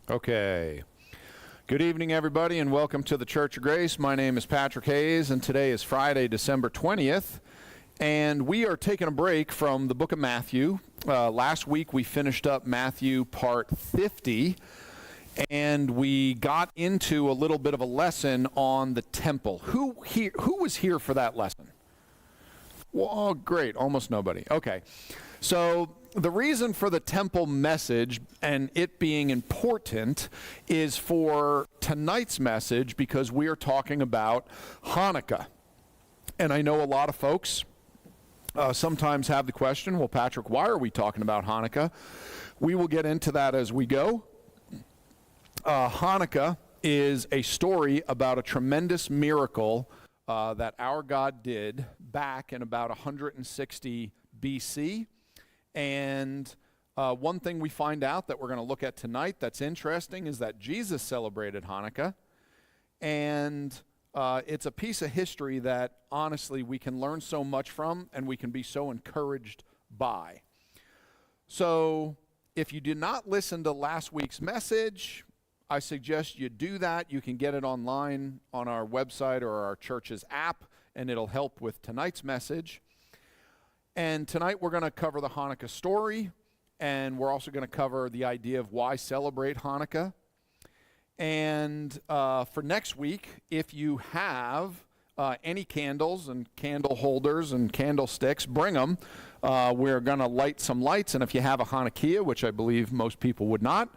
Okay. Good evening, everybody, and welcome to the Church of Grace. My name is Patrick Hayes, and today is Friday, December 20th, and we are taking a break from the book of Matthew. Last week, we finished up Matthew part 50, and we got into a little bit of a lesson on the temple. Who was here for that lesson? Well, great, almost nobody. Okay, so the reason for the temple message and it being important is for tonight's message because we are talking about Hanukkah. And I know a lot of folks sometimes have the question, well, Patrick, why are we talking about Hanukkah? We will get into that as we go. Hanukkah is a story about a tremendous miracle that our God did back in about 160 BC. And one thing we find out that we're going to look at tonight that's interesting is that Jesus celebrated Hanukkah. And it's a piece of history that, honestly, we can learn so much from and we can be so encouraged by. So if you did not listen to last week's message, I suggest you do that. You can get it online on our website or our church's app, and it'll help with tonight's message. And tonight we're going to cover the Hanukkah story, and we're also going to cover the idea of why celebrate Hanukkah. And for next week, if you have any candles and candle holders and candlesticks, bring them. We're going to light some lights, and if you have a Hanukkah, which I believe most people would not,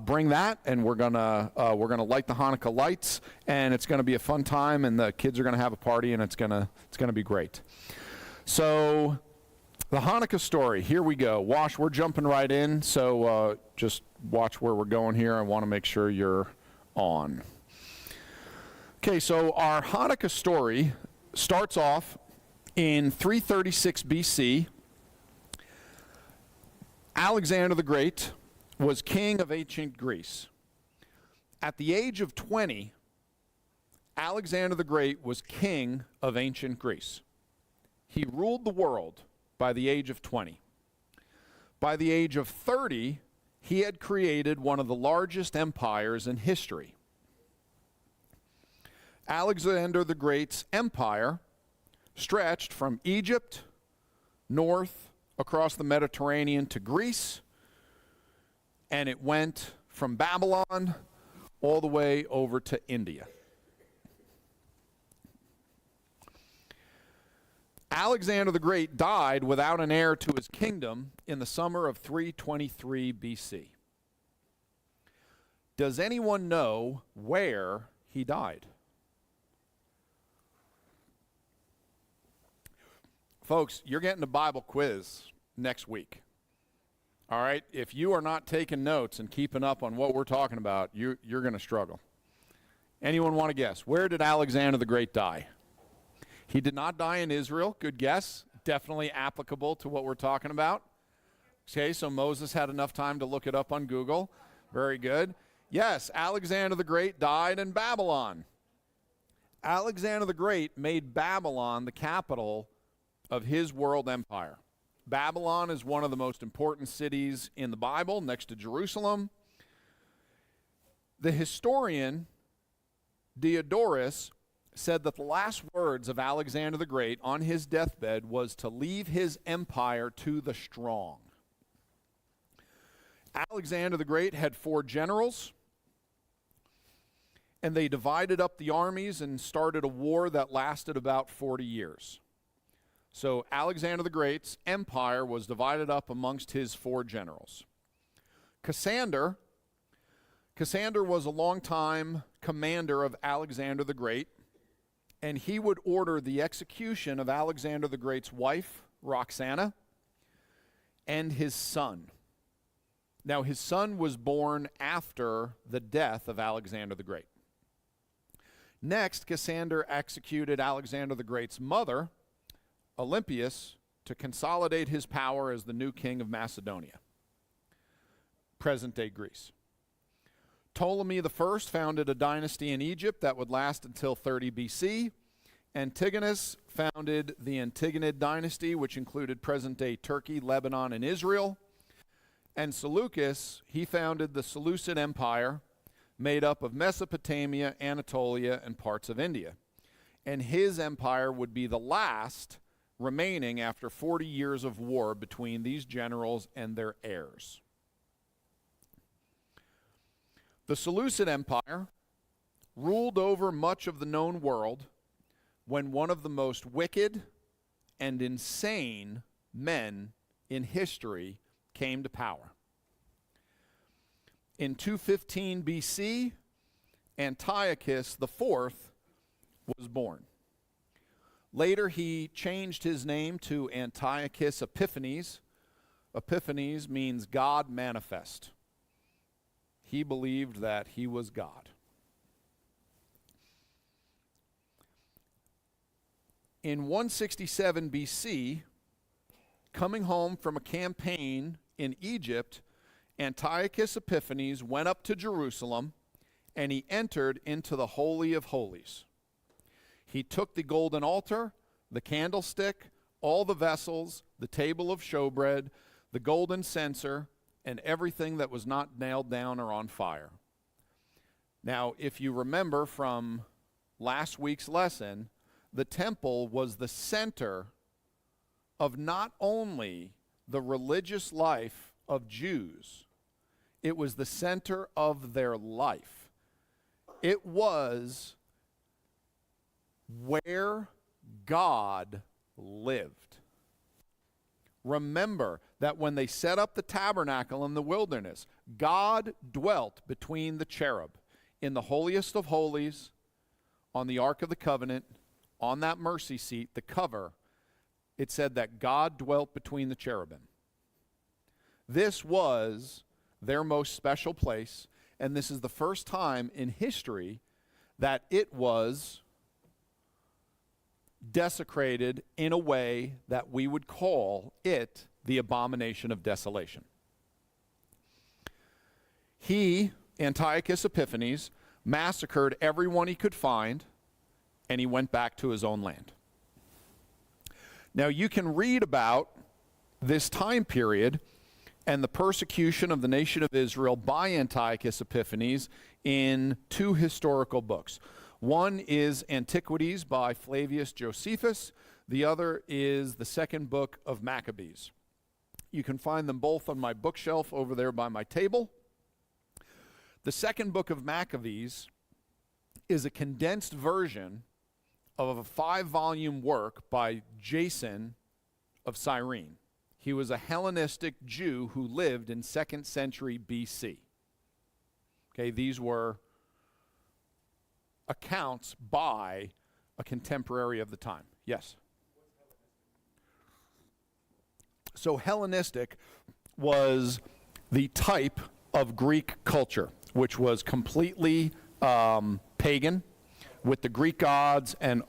bring that, and we're going to light the Hanukkah lights, and it's going to be a fun time, and the kids are going to have a party, and it's going to be great. So the Hanukkah story, here we go. Wash, we're jumping right in, so just watch where we're going here. I want to make sure you're on. Okay, so our Hanukkah story starts off in 336 BC. Alexander the Great was king of ancient Greece. At the age of 20, Alexander the Great was king of ancient Greece. He ruled the world by the age of 20. By the age of 30, he had created one of the largest empires in history. Alexander the Great's empire stretched from Egypt north across the Mediterranean to Greece, and it went from Babylon all the way over to India. Alexander the Great died without an heir to his kingdom in the summer of 323 BC. Does anyone know where he died? Folks, you're getting a Bible quiz next week. All right? If you are not taking notes and keeping up on what we're talking about, you're going to struggle. Anyone want to guess? Where did Alexander the Great die? He did not die in Israel. Good guess. Definitely applicable to what we're talking about. Okay, so Moses had enough time to look it up on Google. Very good. Yes, Alexander the Great died in Babylon. Alexander the Great made Babylon the capital of his world empire. Babylon is one of the most important cities in the Bible, next to Jerusalem. The historian Diodorus said that the last words of Alexander the Great on his deathbed was to leave his empire to the strong. Alexander the Great had 4 generals, and they divided up the armies and started a war that lasted about 40 years. So Alexander the Great's empire was divided up amongst his 4 generals. Cassander was a longtime commander of Alexander the Great, and he would order the execution of Alexander the Great's wife, Roxana, and his son. Now, his son was born after the death of Alexander the Great. Next, Cassander executed Alexander the Great's mother, Olympias, to consolidate his power as the new king of Macedonia, present-day Greece. Ptolemy I founded a dynasty in Egypt that would last until 30 BC. Antigonus founded the Antigonid dynasty, which included present-day Turkey, Lebanon, and Israel. And Seleucus, he founded the Seleucid Empire, made up of Mesopotamia, Anatolia, and parts of India. And his empire would be the last remaining after 40 years of war between these generals and their heirs. The Seleucid Empire ruled over much of the known world when one of the most wicked and insane men in history came to power. In 215 BC, Antiochus IV was born. Later, he changed his name to Antiochus Epiphanes. Epiphanes means God manifest. He believed that he was God. In 167 BC, coming home from a campaign in Egypt, Antiochus Epiphanes went up to Jerusalem and he entered into the Holy of Holies. He took the golden altar, the candlestick, all the vessels, the table of showbread, the golden censer, and everything that was not nailed down or on fire. Now, if you remember from last week's lesson, the temple was the center of not only the religious life of Jews, it was the center of their life. It was where God lived. Remember that when they set up the tabernacle in the wilderness, God dwelt between the cherub in the holiest of holies, on the Ark of the Covenant, on that mercy seat, the cover. It said that God dwelt between the cherubim. This was their most special place, and this is the first time in history that it was desecrated in a way that we would call it the abomination of desolation. He, Antiochus Epiphanes, massacred everyone he could find, and he went back to his own land. Now, you can read about this time period and the persecution of the nation of Israel by Antiochus Epiphanes in two historical books. One is Antiquities by Flavius Josephus. The other is the second book of Maccabees. You can find them both on my bookshelf over there by my table. The second book of Maccabees is a condensed version of a 5-volume work by Jason of Cyrene. He was a Hellenistic Jew who lived in 2nd century BC. Okay, these were accounts by a contemporary of the time. Yes? So Hellenistic was the type of Greek culture, which was completely pagan, with the Greek gods and,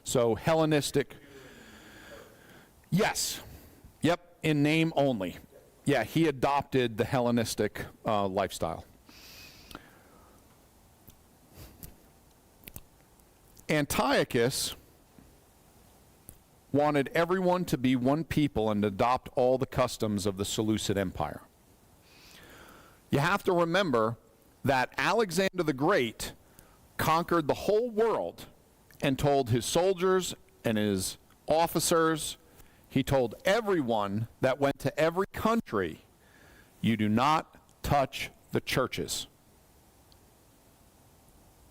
so Hellenistic. Yes. Yep, in name only. Yeah, he adopted the Hellenistic lifestyle. Antiochus wanted everyone to be one people and adopt all the customs of the Seleucid Empire. You have to remember that Alexander the Great conquered the whole world and told his soldiers and his officers, he told everyone that went to every country, you do not touch the churches.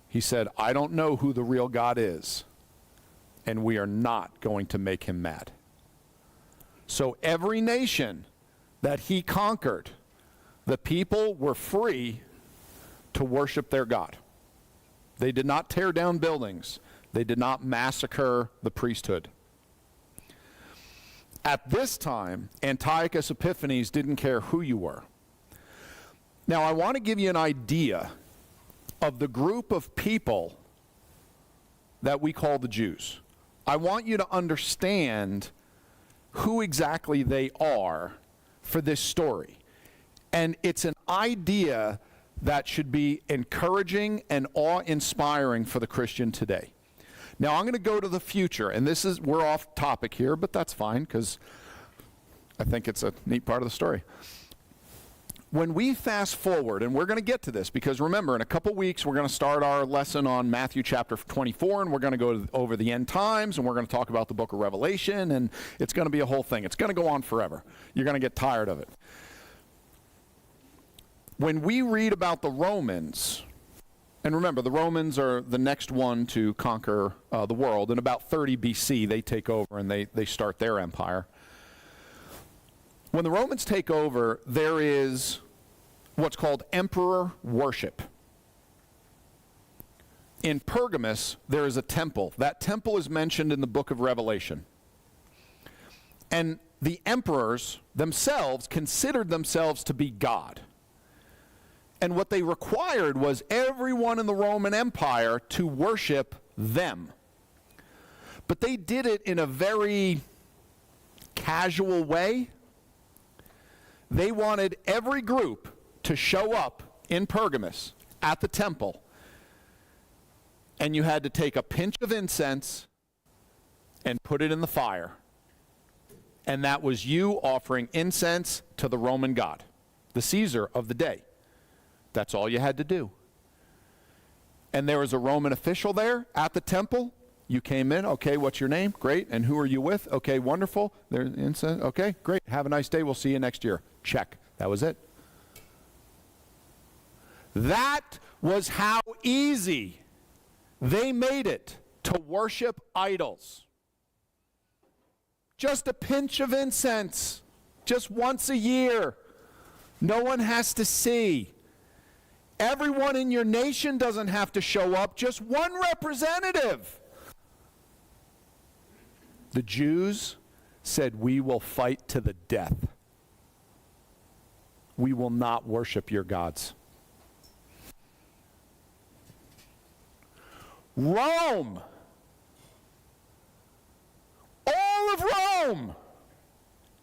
He said, I don't know who the real God is, and we are not going to make him mad. So every nation that he conquered, the people were free to worship their God. They did not tear down buildings. They did not massacre the priesthood. At this time, Antiochus Epiphanes didn't care who you were. Now, I want to give you an idea of the group of people that we call the Jews. I want you to understand who exactly they are for this story. And it's an idea that should be encouraging and awe-inspiring for the Christian today. Now, I'm going to go to the future, and we're off topic here, but that's fine because I think it's a neat part of the story. When we fast forward, and we're going to get to this, because remember, in a couple weeks, we're going to start our lesson on Matthew chapter 24, and we're going to go over the end times, and we're going to talk about the book of Revelation, and it's going to be a whole thing. It's going to go on forever. You're going to get tired of it. When we read about the Romans, and remember, the Romans are the next one to conquer the world. In about 30 BC, they take over, and they start their empire. When the Romans take over, there is what's called emperor worship. In Pergamus, there is a temple. That temple is mentioned in the book of Revelation. And the emperors themselves considered themselves to be God. And what they required was everyone in the Roman Empire to worship them. But they did it in a very casual way. They wanted every group to show up in Pergamus at the temple, and you had to take a pinch of incense and put it in the fire. And that was you offering incense to the Roman god, the Caesar of the day. That's all you had to do. And there was a Roman official there at the temple. You came in, okay, what's your name? Great. And who are you with? Okay, wonderful. There's incense. Okay, great. Have a nice day. We'll see you next year. Check. That was it. That was how easy they made it to worship idols. Just a pinch of incense, just once a year. No one has to see. Everyone in your nation doesn't have to show up, just one representative. The Jews said, "We will fight to the death. We will not worship your gods." Rome, all of Rome,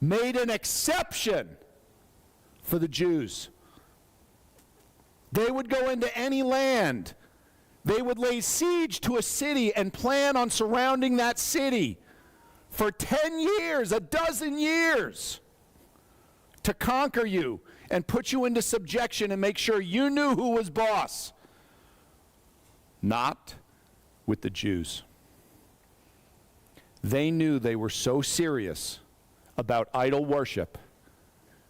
made an exception for the Jews. They would go into any land. They would lay siege to a city and plan on surrounding that city for 10 years, a dozen years, to conquer you and put you into subjection and make sure you knew who was boss. Not with the Jews. They knew they were so serious about idol worship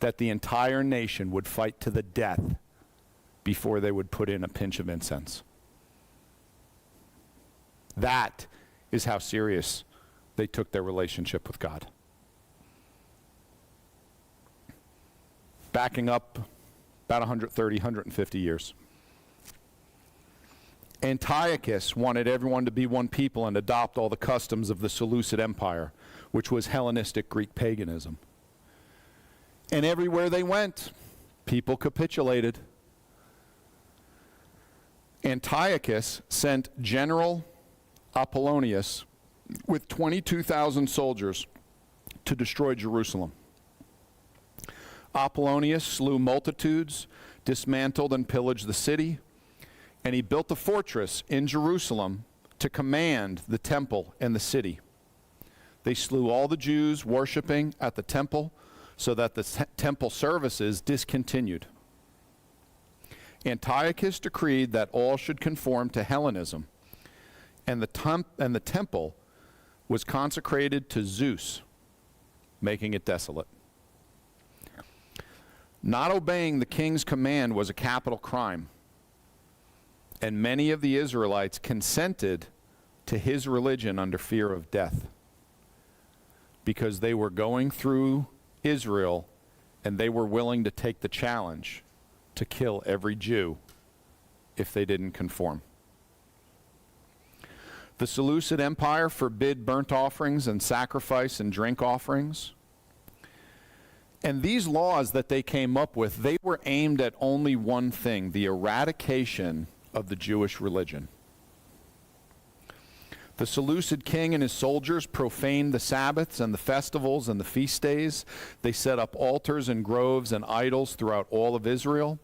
that the entire nation would fight to the death before they would put in a pinch of incense. That is how serious they took their relationship with God. Backing up about 130, 150 years. Antiochus wanted everyone to be one people and adopt all the customs of the Seleucid Empire, which was Hellenistic Greek paganism. And everywhere they went, people capitulated. Antiochus sent General Apollonius with 22,000 soldiers to destroy Jerusalem. Apollonius slew multitudes, dismantled and pillaged the city, and he built a fortress in Jerusalem to command the temple and the city. They slew all the Jews worshiping at the temple so that the temple services discontinued. Antiochus decreed that all should conform to Hellenism, and the temple was consecrated to Zeus, making it desolate. Not obeying the king's command was a capital crime, and many of the Israelites consented to his religion under fear of death because they were going through Israel and they were willing to take the challenge to kill every Jew if they didn't conform. The Seleucid Empire forbid burnt offerings and sacrifice and drink offerings. And these laws that they came up with, they were aimed at only one thing: the eradication of the Jewish religion. The Seleucid king and his soldiers profaned the Sabbaths and the festivals and the feast days. They set up altars and groves and idols throughout all of Israel.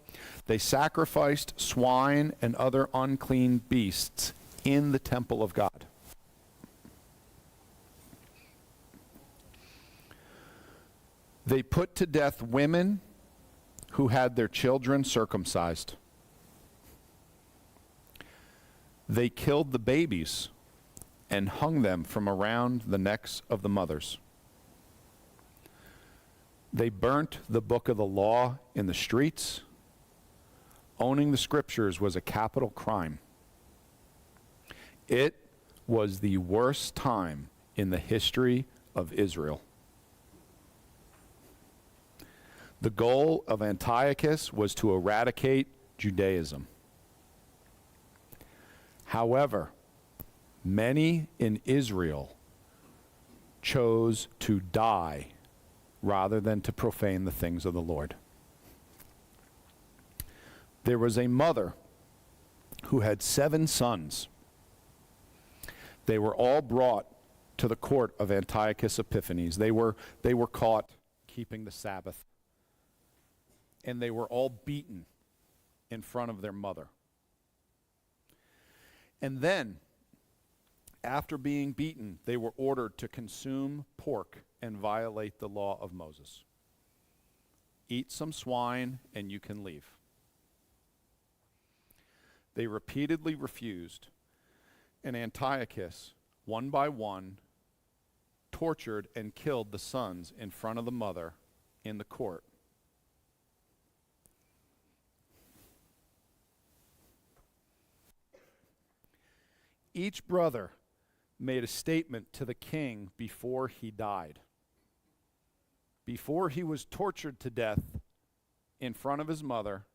They sacrificed swine and other unclean beasts in the temple of God. They put to death women who had their children circumcised. They killed the babies and hung them from around the necks of the mothers. They burnt the book of the law in the streets. Owning the scriptures was a capital crime. It was the worst time in the history of Israel. The goal of Antiochus was to eradicate Judaism. However, many in Israel chose to die rather than to profane the things of the Lord. There was a mother who had 7 sons. They were all brought to the court of Antiochus Epiphanes. They were caught keeping the Sabbath. And they were all beaten in front of their mother. And then, after being beaten, they were ordered to consume pork and violate the law of Moses. Eat some swine and you can leave. They repeatedly refused, and Antiochus, one by one, tortured and killed the sons in front of the mother in the court. Each brother made a statement to the king before he died. Before he was tortured to death in front of his mother,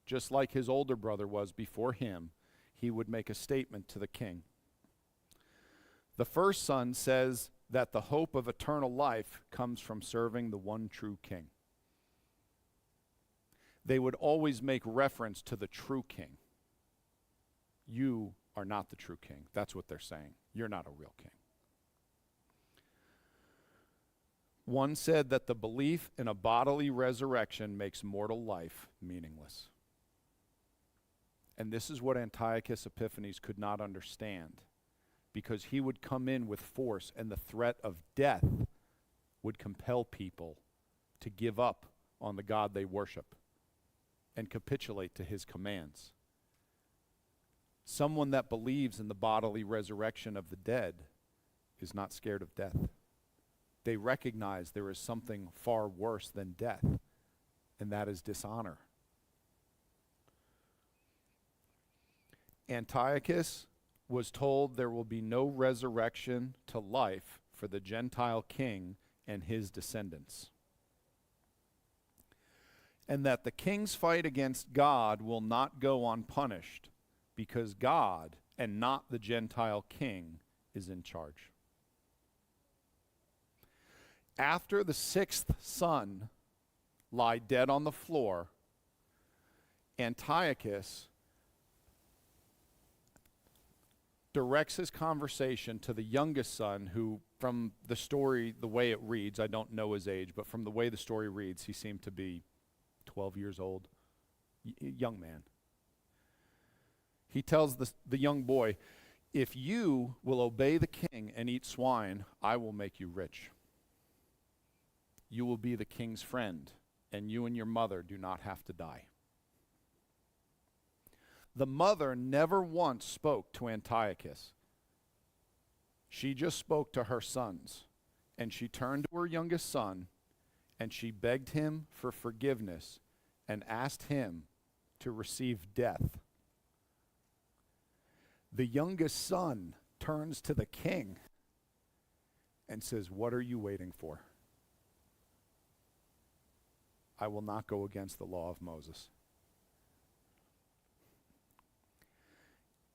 just like his older brother was before him, he would make a statement to the king. The first son says that the hope of eternal life comes from serving the one true king. They would always make reference to the true king. You are not the true king. That's what they're saying. You're not a real king. One said that the belief in a bodily resurrection makes mortal life meaningless. And this is what Antiochus Epiphanes could not understand, because he would come in with force, and the threat of death would compel people to give up on the God they worship and capitulate to his commands. Someone that believes in the bodily resurrection of the dead is not scared of death. They recognize there is something far worse than death, and that is dishonor. Antiochus was told there will be no resurrection to life for the Gentile king and his descendants, and that the king's fight against God will not go unpunished, because God, and not the Gentile king, is in charge. After the 6th son lie dead on the floor, Antiochus directs his conversation to the youngest son, who, from the story, the way it reads, I don't know his age, but from the way the story reads, he seemed to be 12 years old, young man. He tells the young boy, if you will obey the king and eat swine, I will make you rich. You will be the king's friend, and you and your mother do not have to die. The mother never once spoke to Antiochus. She just spoke to her sons, and she turned to her youngest son, and she begged him for forgiveness and asked him to receive death. The youngest son turns to the king and says, what are you waiting for? I will not go against the law of Moses.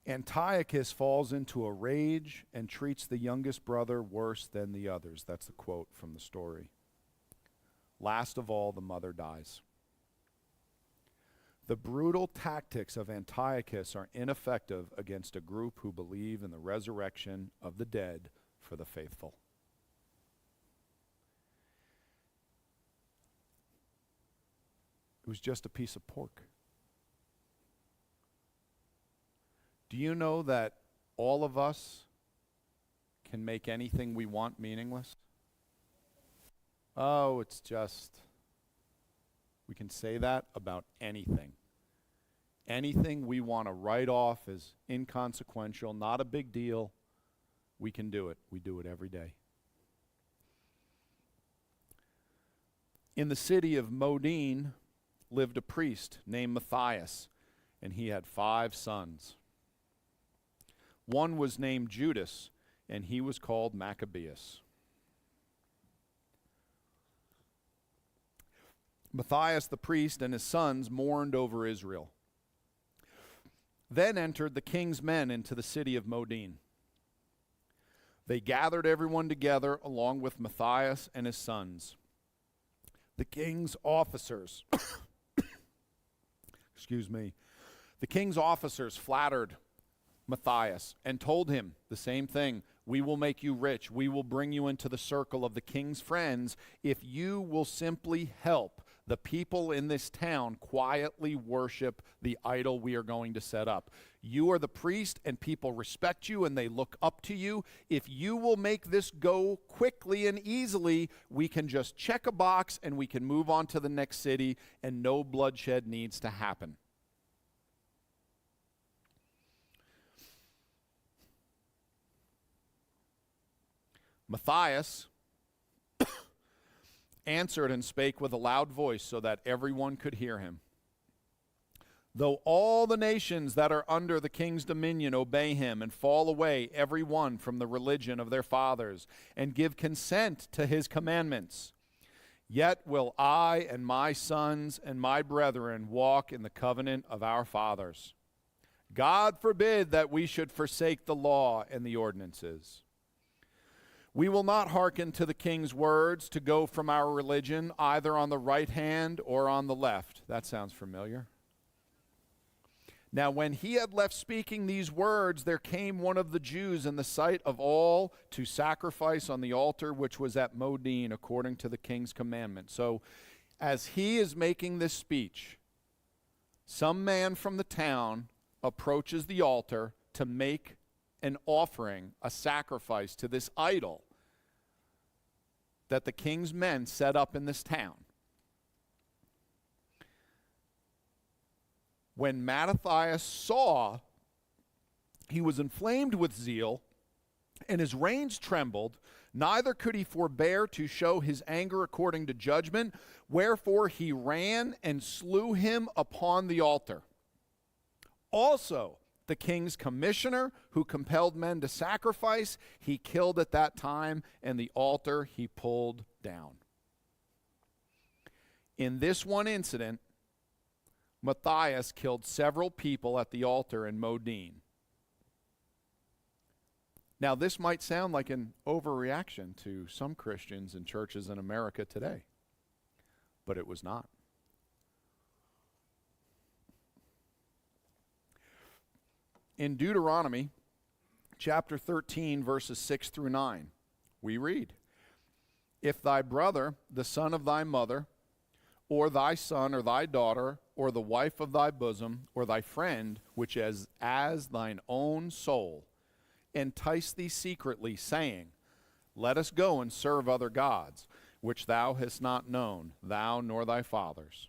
Antiochus falls into a rage and treats the youngest brother worse than the others. That's the quote from the story. Last of all, the mother dies. The brutal tactics of Antiochus are ineffective against a group who believe in the resurrection of the dead for the faithful. It was just a piece of pork. Do you know that all of us can make anything we want meaningless? Oh, it's just, We can say that about anything. Anything we want to write off as inconsequential, not a big deal, we can do it. We do it every day. In the city of Modin lived a priest named Matthias, and he had 5 sons. One was named Judas, and he was called Maccabeus. Matthias the priest and his sons mourned over Israel. Then entered the king's men into the city of Modin. They gathered everyone together along with Matthias and his sons. The king's officers, the king's officers flattered Matthias and told him the same thing. We will make you rich. We will bring you into the circle of the king's friends if you will simply help the people in this town quietly worship the idol we are going to set up. You are the priest, and people respect you, and they look up to you. If you will make this go quickly and easily, we can just check a box, and we can move on to the next city, and no bloodshed needs to happen. Matthias answered and spake with a loud voice so that everyone could hear him. Though all the nations that are under the king's dominion obey him and fall away every one from the religion of their fathers and give consent to his commandments, yet will I and my sons and my brethren walk in the covenant of our fathers. God forbid that we should forsake the law and the ordinances. We will not hearken to the king's words to go from our religion, either on the right hand or on the left. That sounds familiar. Now when he had left speaking these words, there came one of the Jews in the sight of all to sacrifice on the altar which was at Modin according to the king's commandment. So as he is making this speech, some man from the town approaches the altar to make an offering, a sacrifice to this idol that the king's men set up in this town. When Matthias saw, he was inflamed with zeal, and his reins trembled, neither could he forbear to show his anger according to judgment, wherefore he ran and slew him upon the altar. Also, the king's commissioner, who compelled men to sacrifice, he killed at that time, and the altar he pulled down. In this one incident, Matthias killed several people at the altar in Modin. Now, this might sound like an overreaction to some Christians and churches in America today, but it was not. In Deuteronomy chapter 13, verses 6 through 9, we read, If thy brother, the son of thy mother, or thy son or thy daughter, or the wife of thy bosom, or thy friend, which is as thine own soul, entice thee secretly, saying, Let us go and serve other gods, which thou hast not known, thou nor thy fathers.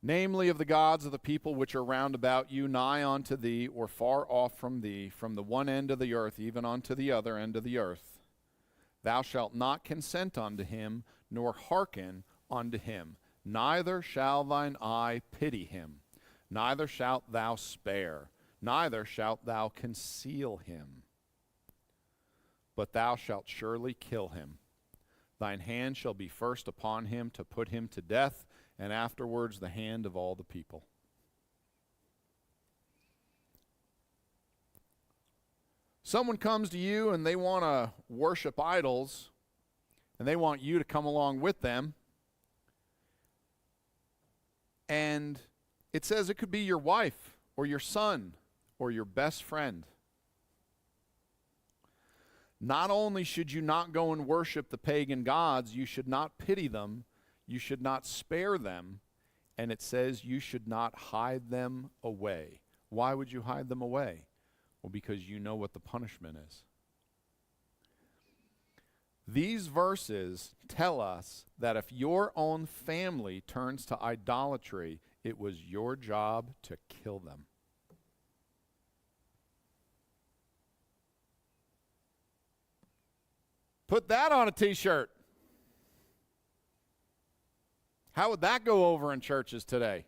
Namely of the gods of the people which are round about you, nigh unto thee, or far off from thee, from the one end of the earth even unto the other end of the earth. Thou shalt not consent unto him, nor hearken unto him. Neither shall thine eye pity him, neither shalt thou spare, neither shalt thou conceal him. But thou shalt surely kill him. Thine hand shall be first upon him to put him to death, and afterwards the hand of all the people. Someone comes to you and they want to worship idols, and they want you to come along with them. And it says it could be your wife or your son or your best friend. Not only should you not go and worship the pagan gods, you should not pity them, you should not spare them, and it says you should not hide them away. Why would you hide them away? Well, because you know what the punishment is. These verses tell us that if your own family turns to idolatry, it was your job to kill them. Put that on a t-shirt. How would that go over in churches today?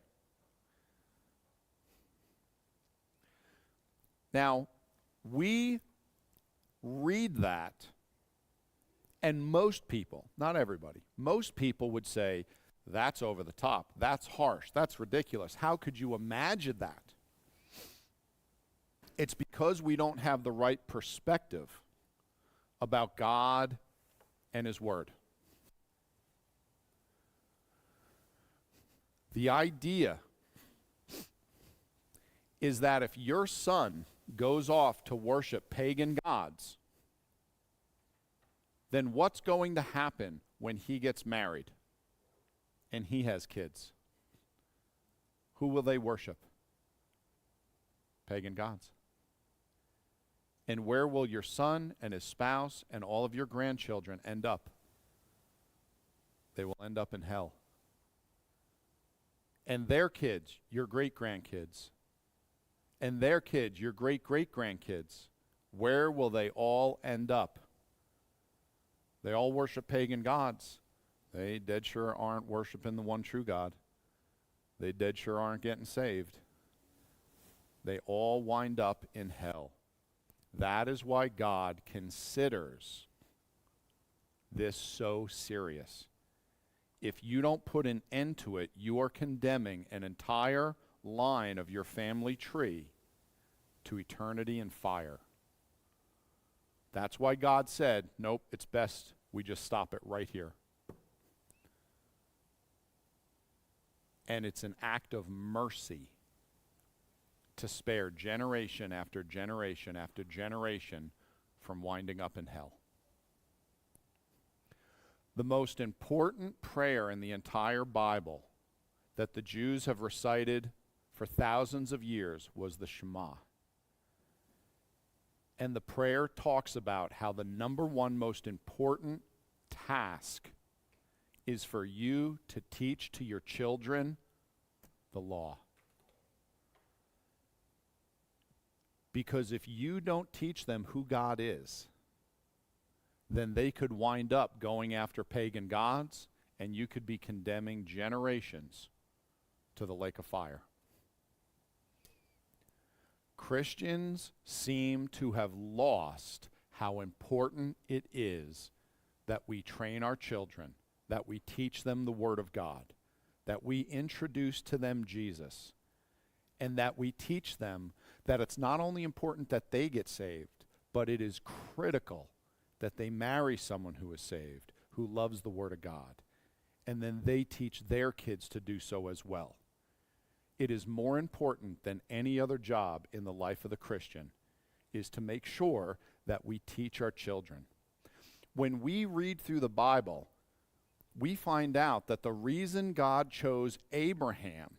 Now, we read that, and most people, not everybody, most people would say, that's over the top, that's harsh, that's ridiculous. How could you imagine that? It's because we don't have the right perspective about God and His Word. The idea is that if your son goes off to worship pagan gods, then what's going to happen when he gets married and he has kids? Who will they worship? Pagan gods. And where will your son and his spouse and all of your grandchildren end up? They will end up in hell. And their kids, your great-grandkids, and their kids, your great-great-grandkids, where will they all end up? They all worship pagan gods. They dead sure aren't worshiping the one true God. They dead sure aren't getting saved. They all wind up in hell. That is why God considers this so serious. If you don't put an end to it, you are condemning an entire line of your family tree to eternity and fire. That's why God said, nope, it's best we just stop it right here. And it's an act of mercy to spare generation after generation after generation from winding up in hell. The most important prayer in the entire Bible that the Jews have recited for thousands of years was the Shema. And the prayer talks about how the number one most important task is for you to teach to your children the law. Because if you don't teach them who God is, then they could wind up going after pagan gods, and you could be condemning generations to the lake of fire. Christians seem to have lost how important it is that we train our children, that we teach them the Word of God, that we introduce to them Jesus, and that we teach them that it's not only important that they get saved, but it is critical that they marry someone who is saved, who loves the Word of God, and then they teach their kids to do so as well. It is more important than any other job in the life of the Christian is to make sure that we teach our children. When we read through the Bible, we find out that the reason God chose Abraham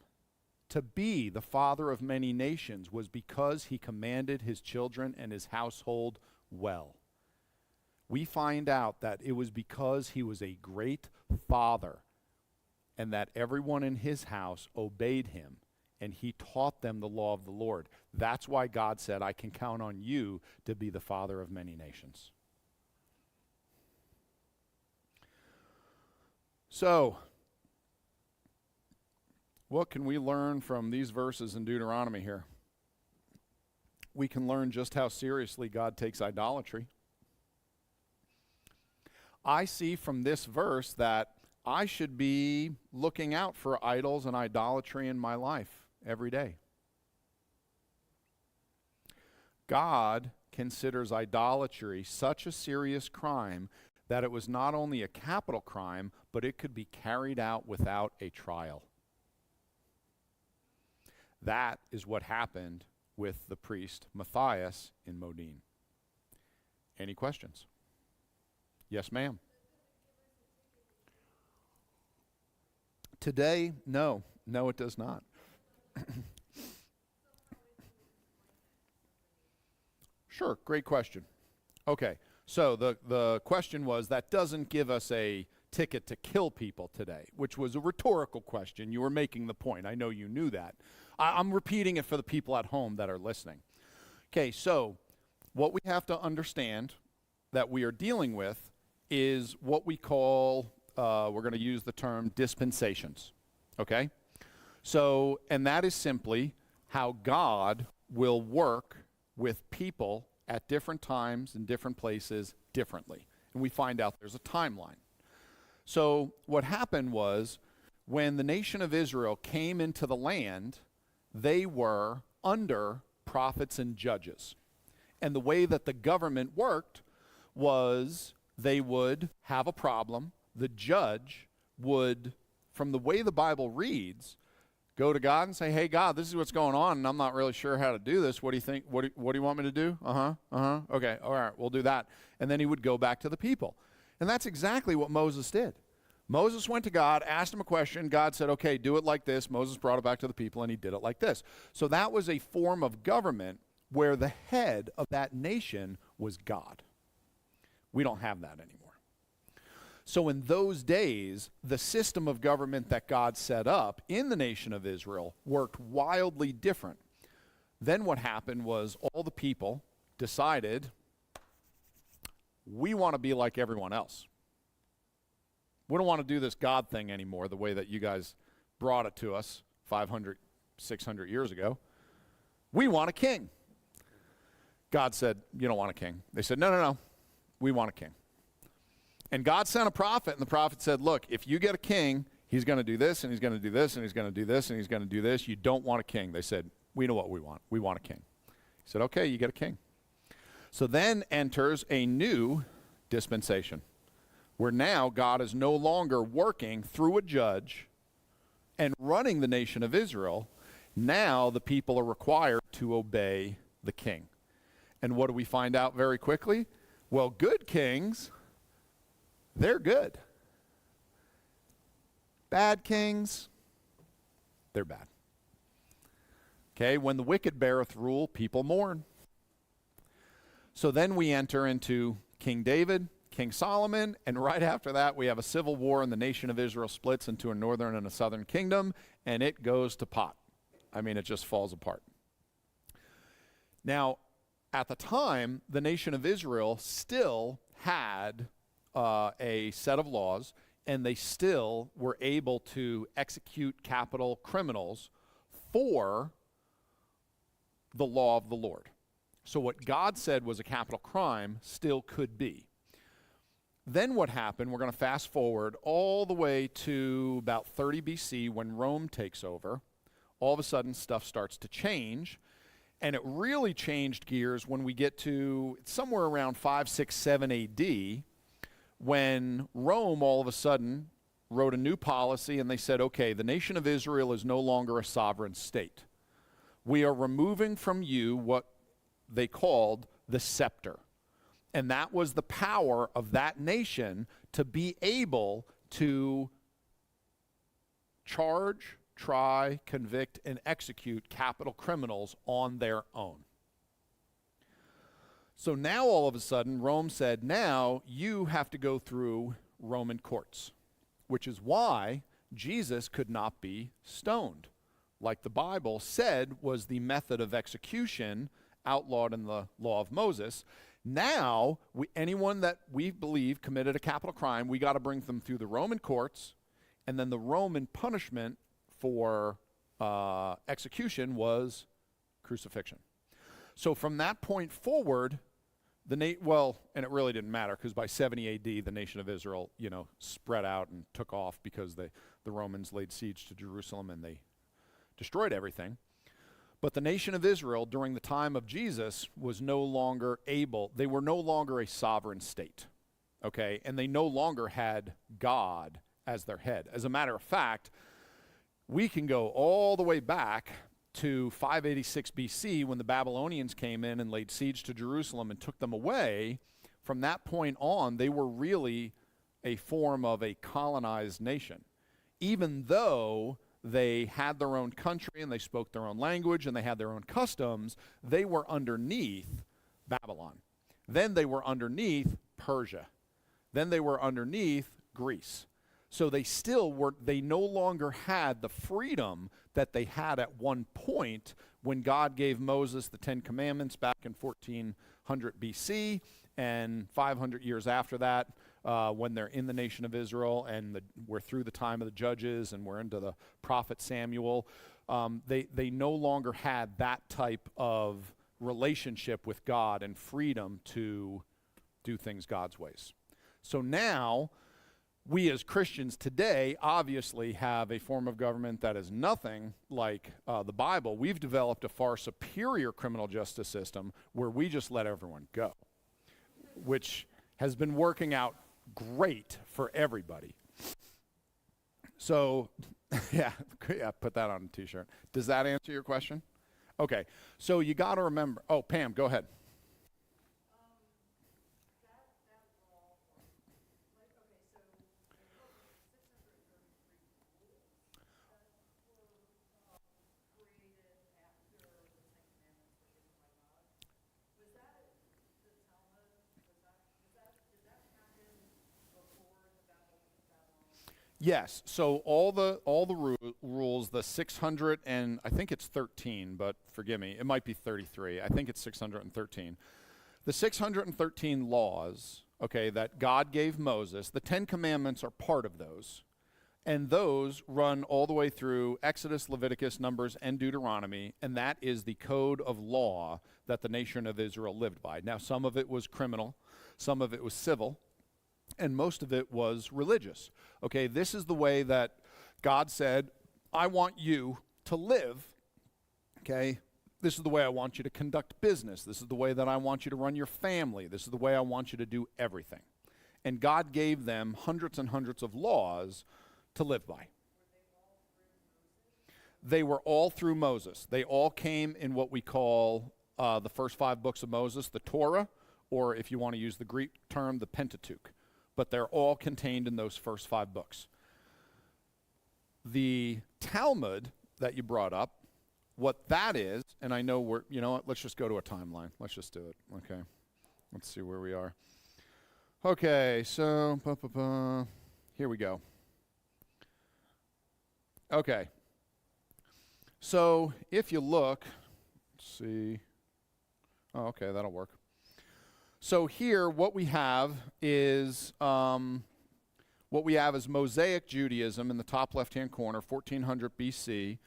to be the father of many nations was because he commanded his children and his household well. We find out that it was because he was a great father and that everyone in his house obeyed him and he taught them the law of the Lord. That's why God said, I can count on you to be the father of many nations. So, what can we learn from these verses in Deuteronomy here? We can learn just how seriously God takes idolatry. I see from this verse that I should be looking out for idols and idolatry in my life every day. God considers idolatry such a serious crime that it was not only a capital crime, but it could be carried out without a trial. That is what happened with the priest Matthias in Modine. Any questions? Yes, ma'am. Today, no. No, it does not. Sure, great question. Okay, So the question was, that doesn't give us a ticket to kill people today, which was a rhetorical question. You were making the point. I know you knew that. I'm repeating it for the people at home that are listening. Okay, so what we have to understand that we are dealing with is what we call, we're going to use the term dispensations, okay? So, and that is simply how God will work with people at different times and different places differently. And we find out there's a timeline. So what happened was, when the nation of Israel came into the land, they were under prophets and judges. And the way that the government worked was they would have a problem. The judge would, from the way the Bible reads, go to God and say, hey, God, this is what's going on, and I'm not really sure how to do this. What do you think? What do you want me to do? Okay, all right, we'll do that. And then he would go back to the people. And that's exactly what Moses did. Moses went to God, asked him a question. God said, okay, do it like this. Moses brought it back to the people, and he did it like this. So that was a form of government where the head of that nation was God. We don't have that anymore. So in those days, the system of government that God set up in the nation of Israel worked wildly different. Then what happened was all the people decided, we want to be like everyone else. We don't want to do this God thing anymore the way that you guys brought it to us 500, 600 years ago. We want a king. God said, you don't want a king. They said, no, we want a king. And God sent a prophet, and the prophet said, look, if you get a king, he's going to do this, and he's going to do this, and he's going to do this, and he's going to do this. You don't want a king. They said, we know what we want. We want a king. He said, okay, you get a king. So then enters a new dispensation, where now God is no longer working through a judge and running the nation of Israel. Now the people are required to obey the king. And what do we find out very quickly? Well, good kings, they're good. Bad kings, they're bad. Okay, when the wicked beareth rule, people mourn. So then we enter into King David, King Solomon, and right after that we have a civil war, and the nation of Israel splits into a northern and a southern kingdom, and it goes to pot. I mean, it just falls apart. Now, at the time, the nation of Israel still had a set of laws, and they still were able to execute capital criminals for the law of the Lord. So what God said was a capital crime still could be. Then what happened, we're going to fast forward all the way to about 30 BC when Rome takes over. All of a sudden, stuff starts to change. And it really changed gears when we get to somewhere around 5, 6, 7 AD, when Rome all of a sudden wrote a new policy, and they said, okay, the nation of Israel is no longer a sovereign state. We are removing from you what they called the scepter. And that was the power of that nation to be able to charge, try, convict, and execute capital criminals on their own. So now all of a sudden, Rome said, now you have to go through Roman courts, which is why Jesus could not be stoned, like the Bible said was the method of execution outlawed in the law of Moses. Now, anyone that we believe committed a capital crime, we got to bring them through the Roman courts, and then the Roman punishment for execution was crucifixion. So from that point forward, and it really didn't matter, because by 70 AD, the nation of Israel, spread out and took off because the Romans laid siege to Jerusalem and they destroyed everything. But the nation of Israel during the time of Jesus was no longer they were no longer a sovereign state, okay? And they no longer had God as their head. As a matter of fact, we can go all the way back to 586 BC when the Babylonians came in and laid siege to Jerusalem and took them away. From that point on, they were really a form of a colonized nation. Even though they had their own country and they spoke their own language and they had their own customs, they were underneath Babylon. Then they were underneath Persia. Then they were underneath Greece. So they no longer had the freedom that they had at one point when God gave Moses the Ten Commandments back in 1400 BC, and 500 years after that, when they're in the nation of Israel, and we're through the time of the judges, and we're into the prophet Samuel. They no longer had that type of relationship with God and freedom to do things God's ways. So now, we as Christians today obviously have a form of government that is nothing like the Bible. We've developed a far superior criminal justice system where we just let everyone go, which has been working out great for everybody. So, yeah, put that on a t-shirt. Does that answer your question? Okay, so you got to remember. Oh, Pam, go ahead. Yes. So all the rules, the 600 and I think it's 13, but forgive me, it might be 33. I think it's 613. The 613 laws, okay, that God gave Moses, the 10 Commandments are part of those. And those run all the way through Exodus, Leviticus, Numbers, and Deuteronomy, and that is the code of law that the nation of Israel lived by. Now, some of it was criminal, some of it was civil, and most of it was religious. Okay, this is the way that God said, I want you to live. Okay, this is the way I want you to conduct business. This is the way that I want you to run your family. This is the way I want you to do everything. And God gave them hundreds and hundreds of laws to live by. They were all through Moses. They all came in what we call the first 5 books of Moses, the Torah, or if you want to use the Greek term, the Pentateuch. But they're all contained in those first 5 books. The Talmud that you brought up, what that is, and I know let's just go to a timeline. Let's just do it, okay? Let's see where we are. Okay, so, here we go. Okay. So, if you look, let's see. Oh, okay, that'll work. So here, what we have is Mosaic Judaism in the top left-hand corner, 1400 BC.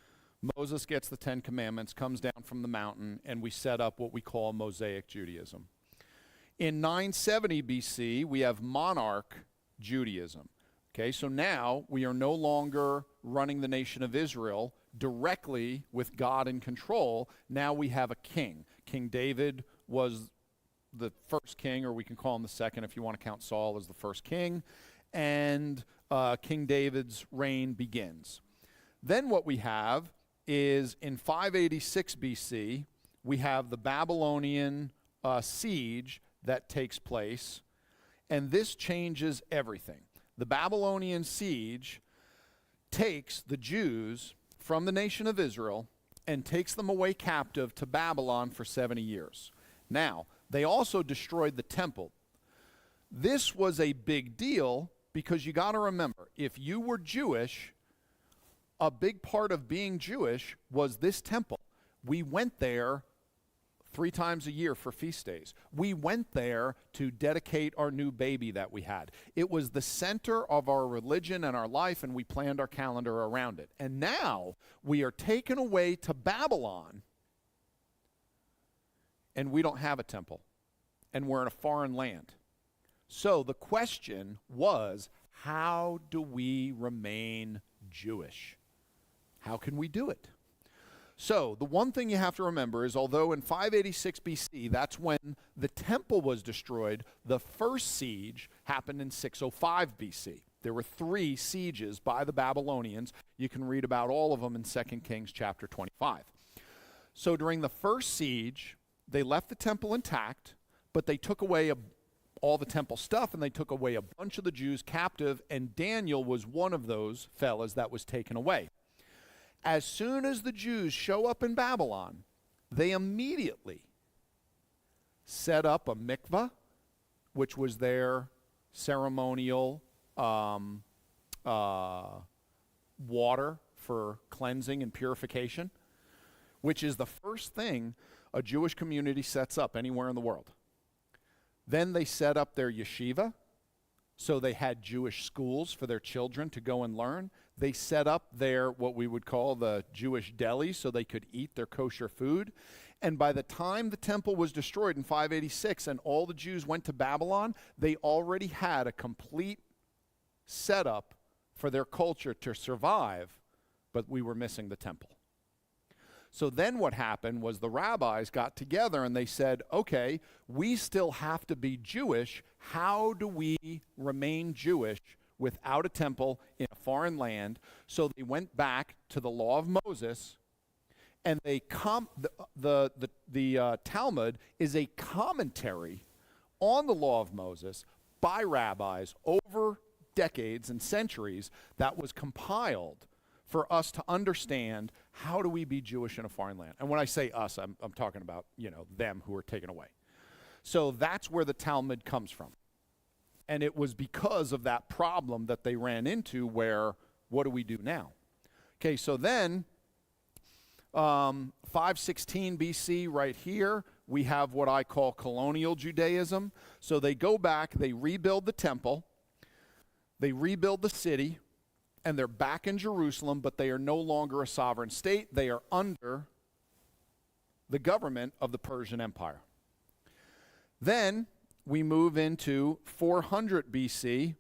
Moses gets the 10 Commandments, comes down from the mountain, and we set up what we call Mosaic Judaism. In 970 BC, we have monarch Judaism. Okay, so now we are no longer running the nation of Israel directly with God in control. Now we have a king. King David was the first king, or we can call him the second if you want to count Saul as the first king, and King David's reign begins. Then what we have is in 586 BC, we have the Babylonian siege that takes place, and this changes everything. The Babylonian siege takes the Jews from the nation of Israel and takes them away captive to Babylon for 70 years. Now, they also destroyed the temple. This was a big deal because you got to remember, if you were Jewish, a big part of being Jewish was this temple. We went there 3 times a year for feast days. We went there to dedicate our new baby that we had. It was the center of our religion and our life, and we planned our calendar around it. And now we are taken away to Babylon, and we don't have a temple, and we're in a foreign land. So the question was, how do we remain Jewish? How can we do it? So the one thing you have to remember is, although in 586 BC, that's when the temple was destroyed, the first siege happened in 605 BC. There were 3 sieges by the Babylonians. You can read about all of them in 2 Kings chapter 25. So during the first siege, they left the temple intact, but they took away all the temple stuff, and they took away a bunch of the Jews captive, and Daniel was one of those fellas that was taken away. As soon as the Jews show up in Babylon, they immediately set up a mikvah, which was their ceremonial water for cleansing and purification, which is the first thing a Jewish community sets up anywhere in the world. Then they set up their yeshiva, so they had Jewish schools for their children to go and learn. They set up their, what we would call the Jewish deli, so they could eat their kosher food. And by the time the temple was destroyed in 586 and all the Jews went to Babylon, they already had a complete setup for their culture to survive, but we were missing the temple. So then what happened was the rabbis got together and they said, okay, we still have to be Jewish. How do we remain Jewish without a temple in a foreign land? So they went back to the law of Moses, and the Talmud is a commentary on the law of Moses by rabbis over decades and centuries that was compiled for us to understand how do we be Jewish in a foreign land. And when I say us, I'm talking about, them who were taken away. So that's where the Talmud comes from. And it was because of that problem that they ran into where, what do we do now? Okay, so then 516 BC right here, we have what I call colonial Judaism. So they go back, they rebuild the temple, they rebuild the city, and they're back in Jerusalem, but they are no longer a sovereign state. They are under the government of the Persian Empire. Then we move into 400 BC,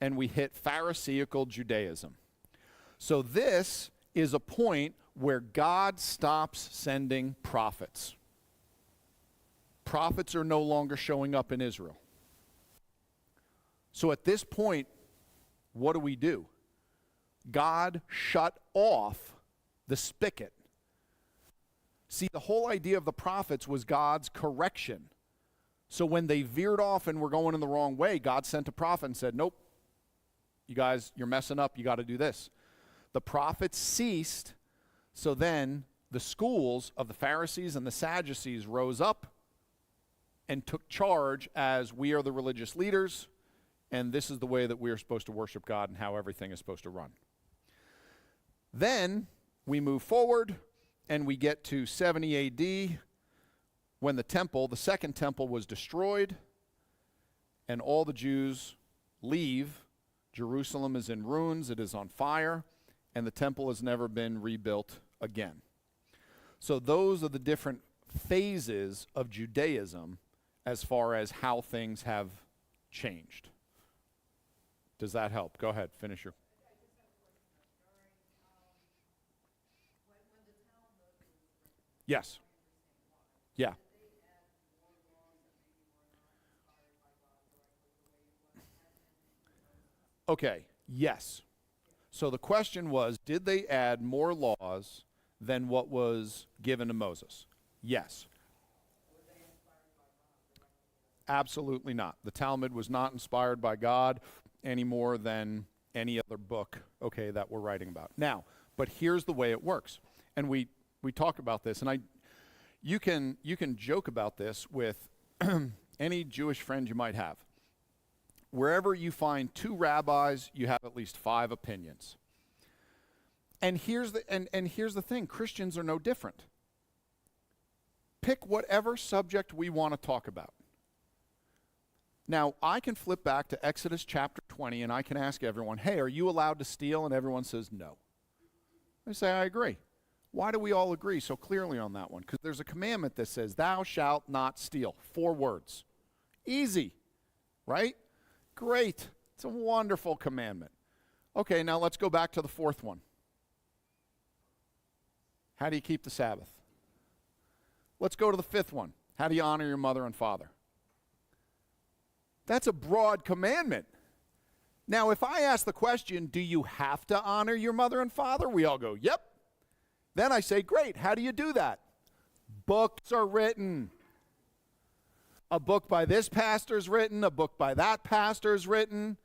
and we hit Pharisaical Judaism. So this is a point where God stops sending prophets. Prophets are no longer showing up in Israel. So at this point, what do? God shut off the spigot. See, the whole idea of the prophets was God's correction. So when they veered off and were going in the wrong way, God sent a prophet and said, nope, you guys, you're messing up, you got to do this. The prophets ceased, so then the schools of the Pharisees and the Sadducees rose up and took charge as we are the religious leaders, and this is the way that we are supposed to worship God and how everything is supposed to run. Then we move forward and we get to 70 AD when the second temple was destroyed and all the Jews leave. Jerusalem is in ruins, it is on fire, and the temple has never been rebuilt again. So those are the different phases of Judaism as far as how things have changed. Does that help? Go ahead, finish your... Yes. Yeah. Okay, yes. So the question was, did they add more laws than what was given to Moses? Yes. Absolutely not. The Talmud was not inspired by God any more than any other book, okay, that we're writing about. Now, but here's the way it works. And we talk about this, and you can joke about this with any Jewish friend you might have. Wherever you find two rabbis, you have at least 5 opinions. And here's the thing, Christians are no different. Pick whatever subject we want to talk about. Now, I can flip back to Exodus chapter 20 and I can ask everyone, hey, are you allowed to steal? And everyone says no. I say, I agree. Why do we all agree so clearly on that one? Because there's a commandment that says, thou shalt not steal. 4 words. Easy, right? Great. It's a wonderful commandment. Okay, now let's go back to the 4th one. How do you keep the Sabbath? Let's go to the 5th one. How do you honor your mother and father? That's a broad commandment. Now, if I ask the question, do you have to honor your mother and father? We all go, yep. Then I say, great, how do you do that? Books are written. A book by this pastor's written, a book by that pastor's written,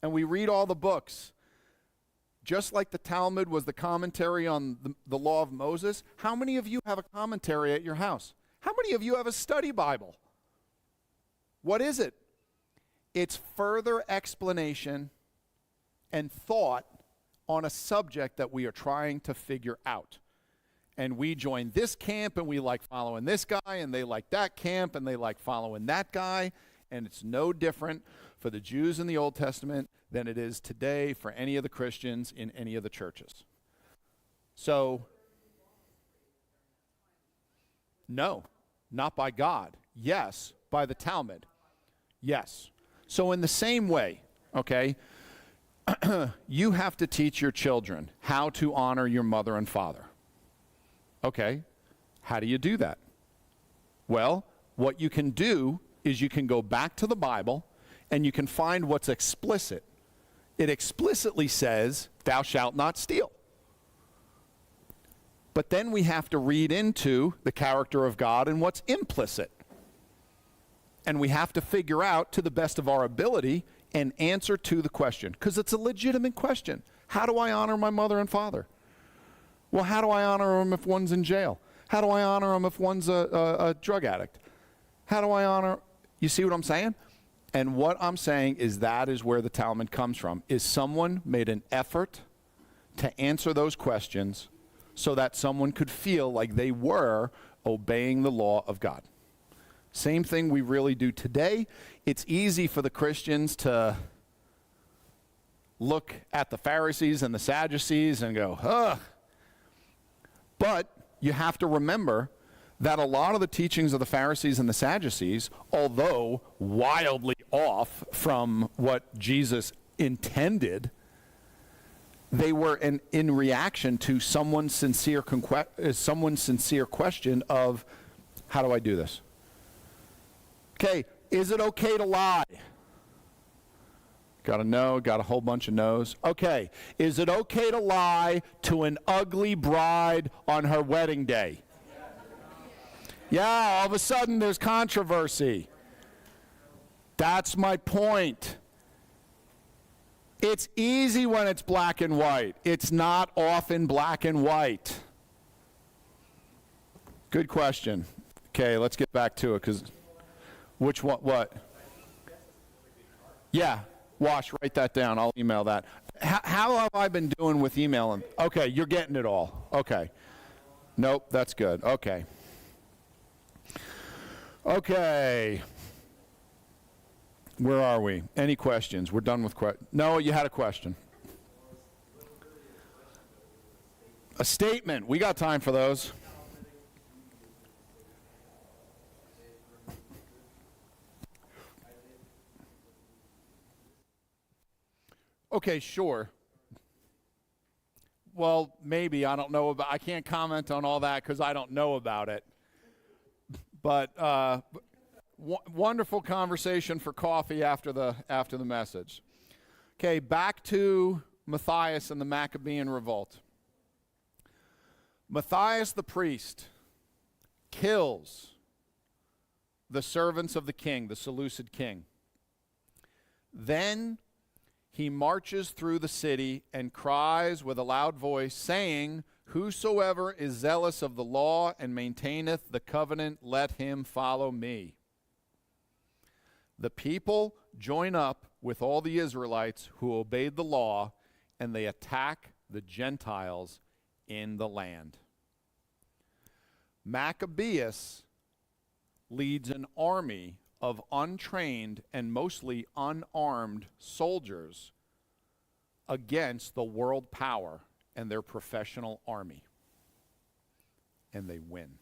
and we read all the books. Just like the Talmud was the commentary on the law of Moses, how many of you have a commentary at your house? How many of you have a study Bible? What is it? It's further explanation and thought on a subject that we are trying to figure out. And we join this camp, and we like following this guy, and they like that camp, and they like following that guy. And it's no different for the Jews in the Old Testament than it is today for any of the Christians in any of the churches. So, no, not by God. Yes, by the Talmud. Yes. So in the same way, okay, you have to teach your children how to honor your mother and father. Okay, how do you do that? Well, what you can do is you can go back to the Bible and you can find what's explicit. It explicitly says, thou shalt not steal. But then we have to read into the character of God and what's implicit. And we have to figure out, to the best of our ability, an answer to the question. Because it's a legitimate question. How do I honor my mother and father? Well, how do I honor them if one's in jail? How do I honor them if one's a drug addict? How do I honor... You see what I'm saying? And what I'm saying is that is where the Talmud comes from, is someone made an effort to answer those questions so that someone could feel like they were obeying the law of God. Same thing we really do today. It's easy for the Christians to look at the Pharisees and the Sadducees and go, ugh. But you have to remember that a lot of the teachings of the Pharisees and the Sadducees, although wildly off from what Jesus intended, they were in reaction to someone's sincere question of, how do I do this? Okay, is it okay to lie? Got a no, got a whole bunch of no's. Okay, is it okay to lie to an ugly bride on her wedding day? Yeah, all of a sudden there's controversy. That's my point. It's easy when it's black and white. It's not often black and white. Good question. Okay, let's get back to it, because which one, what? Yeah, Wash, write that down. I'll email that. How have I been doing with emailing? Okay, you're getting it all. Okay. Nope, that's good. Okay. Okay. Where are we? Any questions? We're done with questions. No, you had a question. A statement. We got time for those. Okay, sure. Well, maybe. I don't know about, I can't comment on all that because I don't know about it. But wonderful conversation for coffee after the message. Okay, back to Matthias and the Maccabean revolt. Matthias the priest kills the servants of the king, the Seleucid king. Then he marches through the city and cries with a loud voice, saying, whosoever is zealous of the law and maintaineth the covenant, let him follow me. The people join up with all the Israelites who obeyed the law, and they attack the Gentiles in the land. Maccabeus leads an army of untrained and mostly unarmed soldiers against the world power and their professional army. And they win.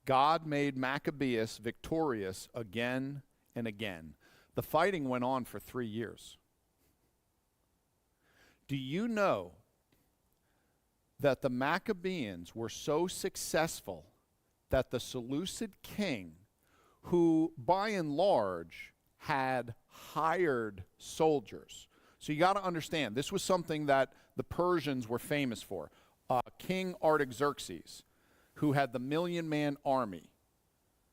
God made Maccabeus victorious again and again. The fighting went on for 3 years. Do you know that the Maccabeans were so successful that the Seleucid king, who by and large had hired soldiers. So you got to understand, this was something that the Persians were famous for. King Artaxerxes, who had the 1,000,000-man army,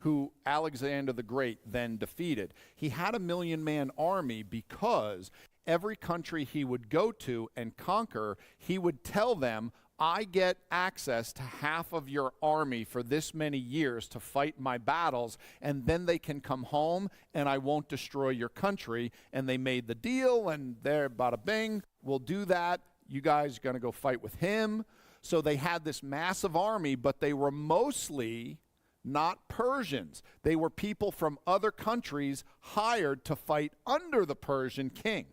who Alexander the Great then defeated. He had a 1,000,000-man army because every country he would go to and conquer, he would tell them, I get access to half of your army for this many years to fight my battles, and then they can come home and I won't destroy your country. And they made the deal, and there, bada bing, we'll do that. You guys are going to go fight with him. So they had this massive army, but they were mostly not Persians. They were people from other countries hired to fight under the Persian king.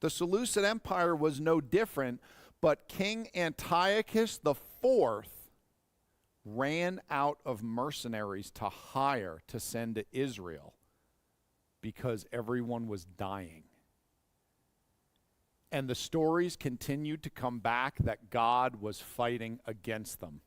The Seleucid Empire was no different, but King Antiochus IV ran out of mercenaries to hire to send to Israel because everyone was dying. And the stories continued to come back that God was fighting against them.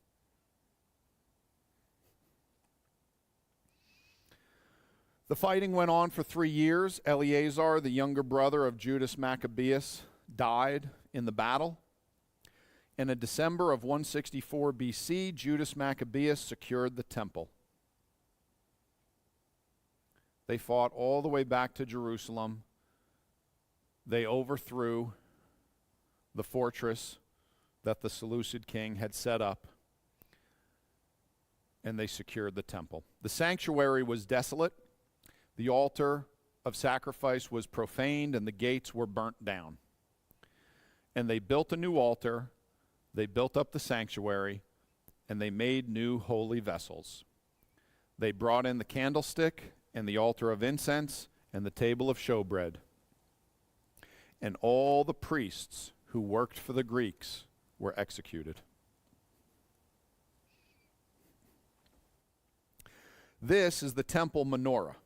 The fighting went on for 3 years. Eleazar, the younger brother of Judas Maccabeus, died in the battle. And in December of 164 BC, Judas Maccabeus secured the temple. They fought all the way back to Jerusalem. They overthrew the fortress that the Seleucid king had set up, and they secured the temple. The sanctuary was desolate. The altar of sacrifice was profaned, and the gates were burnt down. And they built a new altar. They built up the sanctuary, and they made new holy vessels. They brought in the candlestick and the altar of incense and the table of showbread. And all the priests who worked for the Greeks were executed. This is the temple menorah.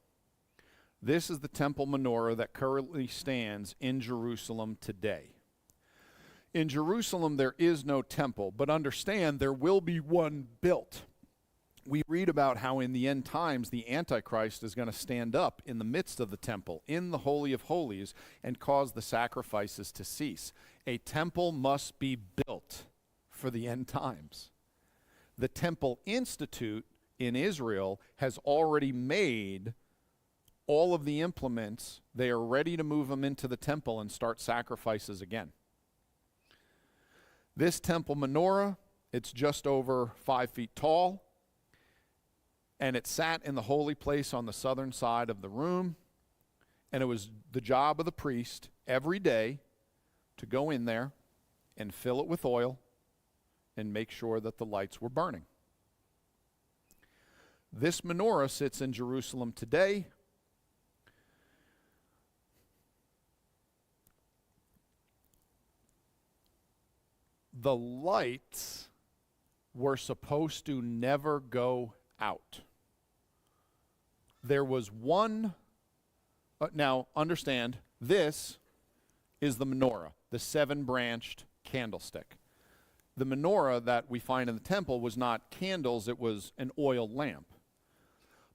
This is the temple menorah that currently stands in Jerusalem today. In Jerusalem, there is no temple, but understand there will be one built. We read about how in the end times the Antichrist is going to stand up in the midst of the temple, in the Holy of Holies, and cause the sacrifices to cease. A temple must be built for the end times. The Temple Institute in Israel has already made all of the implements. They are ready to move them into the temple and start sacrifices again. This temple menorah, it's just over 5 feet tall, and it sat in the holy place on the southern side of the room, and it was the job of the priest every day to go in there and fill it with oil and make sure that the lights were burning. This menorah sits in Jerusalem today. The lights were supposed to never go out. There was one, now understand, this is the menorah, the 7-branched candlestick. The menorah that we find in the temple was not candles, it was an oil lamp.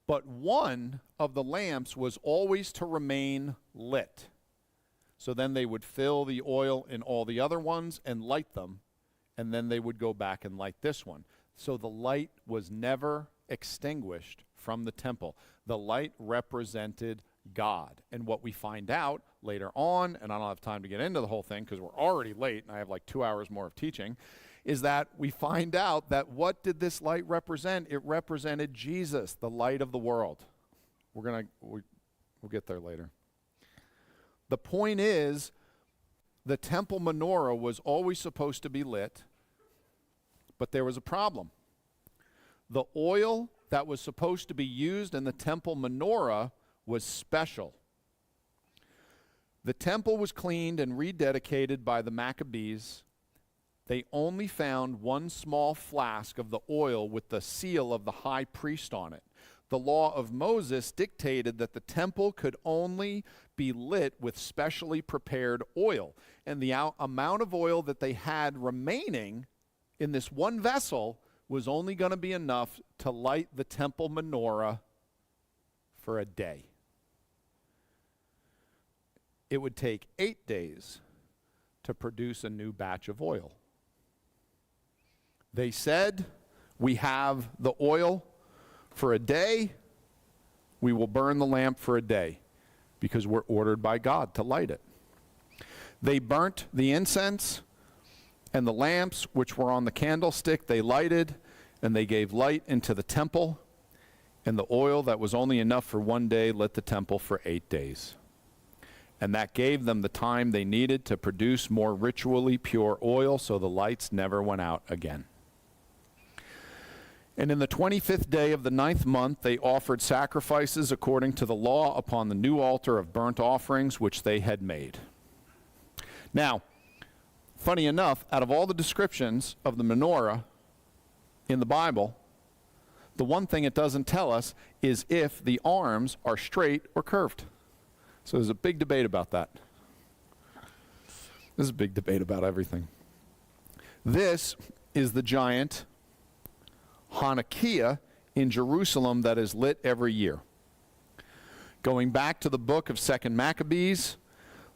But one of the lamps was always to remain lit. So then they would fill the oil in all the other ones and light them, and then they would go back and light this one. So the light was never extinguished from the temple. The light represented God. And what we find out later on, and I don't have time to get into the whole thing because we're already late and I have like 2 hours more of teaching, is that we find out that what did this light represent? It represented Jesus, the light of the world. We'll get there later. The point is, the temple menorah was always supposed to be lit, but there was a problem. The oil that was supposed to be used in the temple menorah was special. The temple was cleaned and rededicated by the Maccabees. They only found one small flask of the oil with the seal of the high priest on it. The law of Moses dictated that the temple could only be lit with specially prepared oil. And the amount of oil that they had remaining in this one vessel was only going to be enough to light the temple menorah for a day. It would take 8 days to produce a new batch of oil. They said, we have the oil for a day, we will burn the lamp for a day because we're ordered by God to light it. They burnt the incense And the lamps which were on the candlestick they lighted, and they gave light into the temple. And the oil that was only enough for one day lit the temple for 8 days. And that gave them the time they needed to produce more ritually pure oil, so the lights never went out again. And in the 25th day of the 9th month, they offered sacrifices according to the law upon the new altar of burnt offerings which they had made. Now, funny enough, out of all the descriptions of the menorah in the Bible, the one thing it doesn't tell us is if the arms are straight or curved. So there's a big debate about that. There's a big debate about everything. This is the giant Hanukkah in Jerusalem that is lit every year. Going back to the book of 2 Maccabees,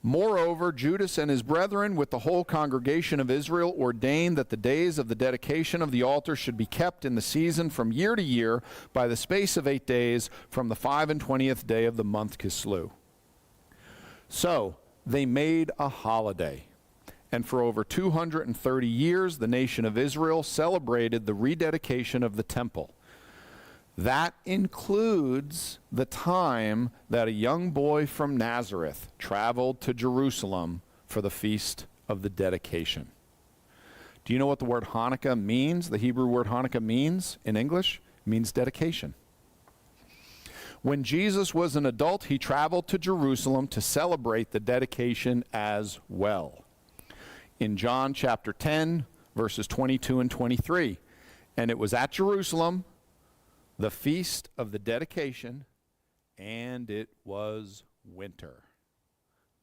moreover, Judas and his brethren with the whole congregation of Israel ordained that the days of the dedication of the altar should be kept in the season from year to year by the space of 8 days from the 25th day of the month Kislew. So they made a holiday, and for over 230 years the nation of Israel celebrated the rededication of the temple. That includes the time that a young boy from Nazareth traveled to Jerusalem for the feast of the dedication. Do you know what the word Hanukkah means? The Hebrew word Hanukkah means in English? It means dedication. When Jesus was an adult, he traveled to Jerusalem to celebrate the dedication as well. In John chapter 10, verses 22 and 23, and it was at Jerusalem, the feast of the dedication, and it was winter.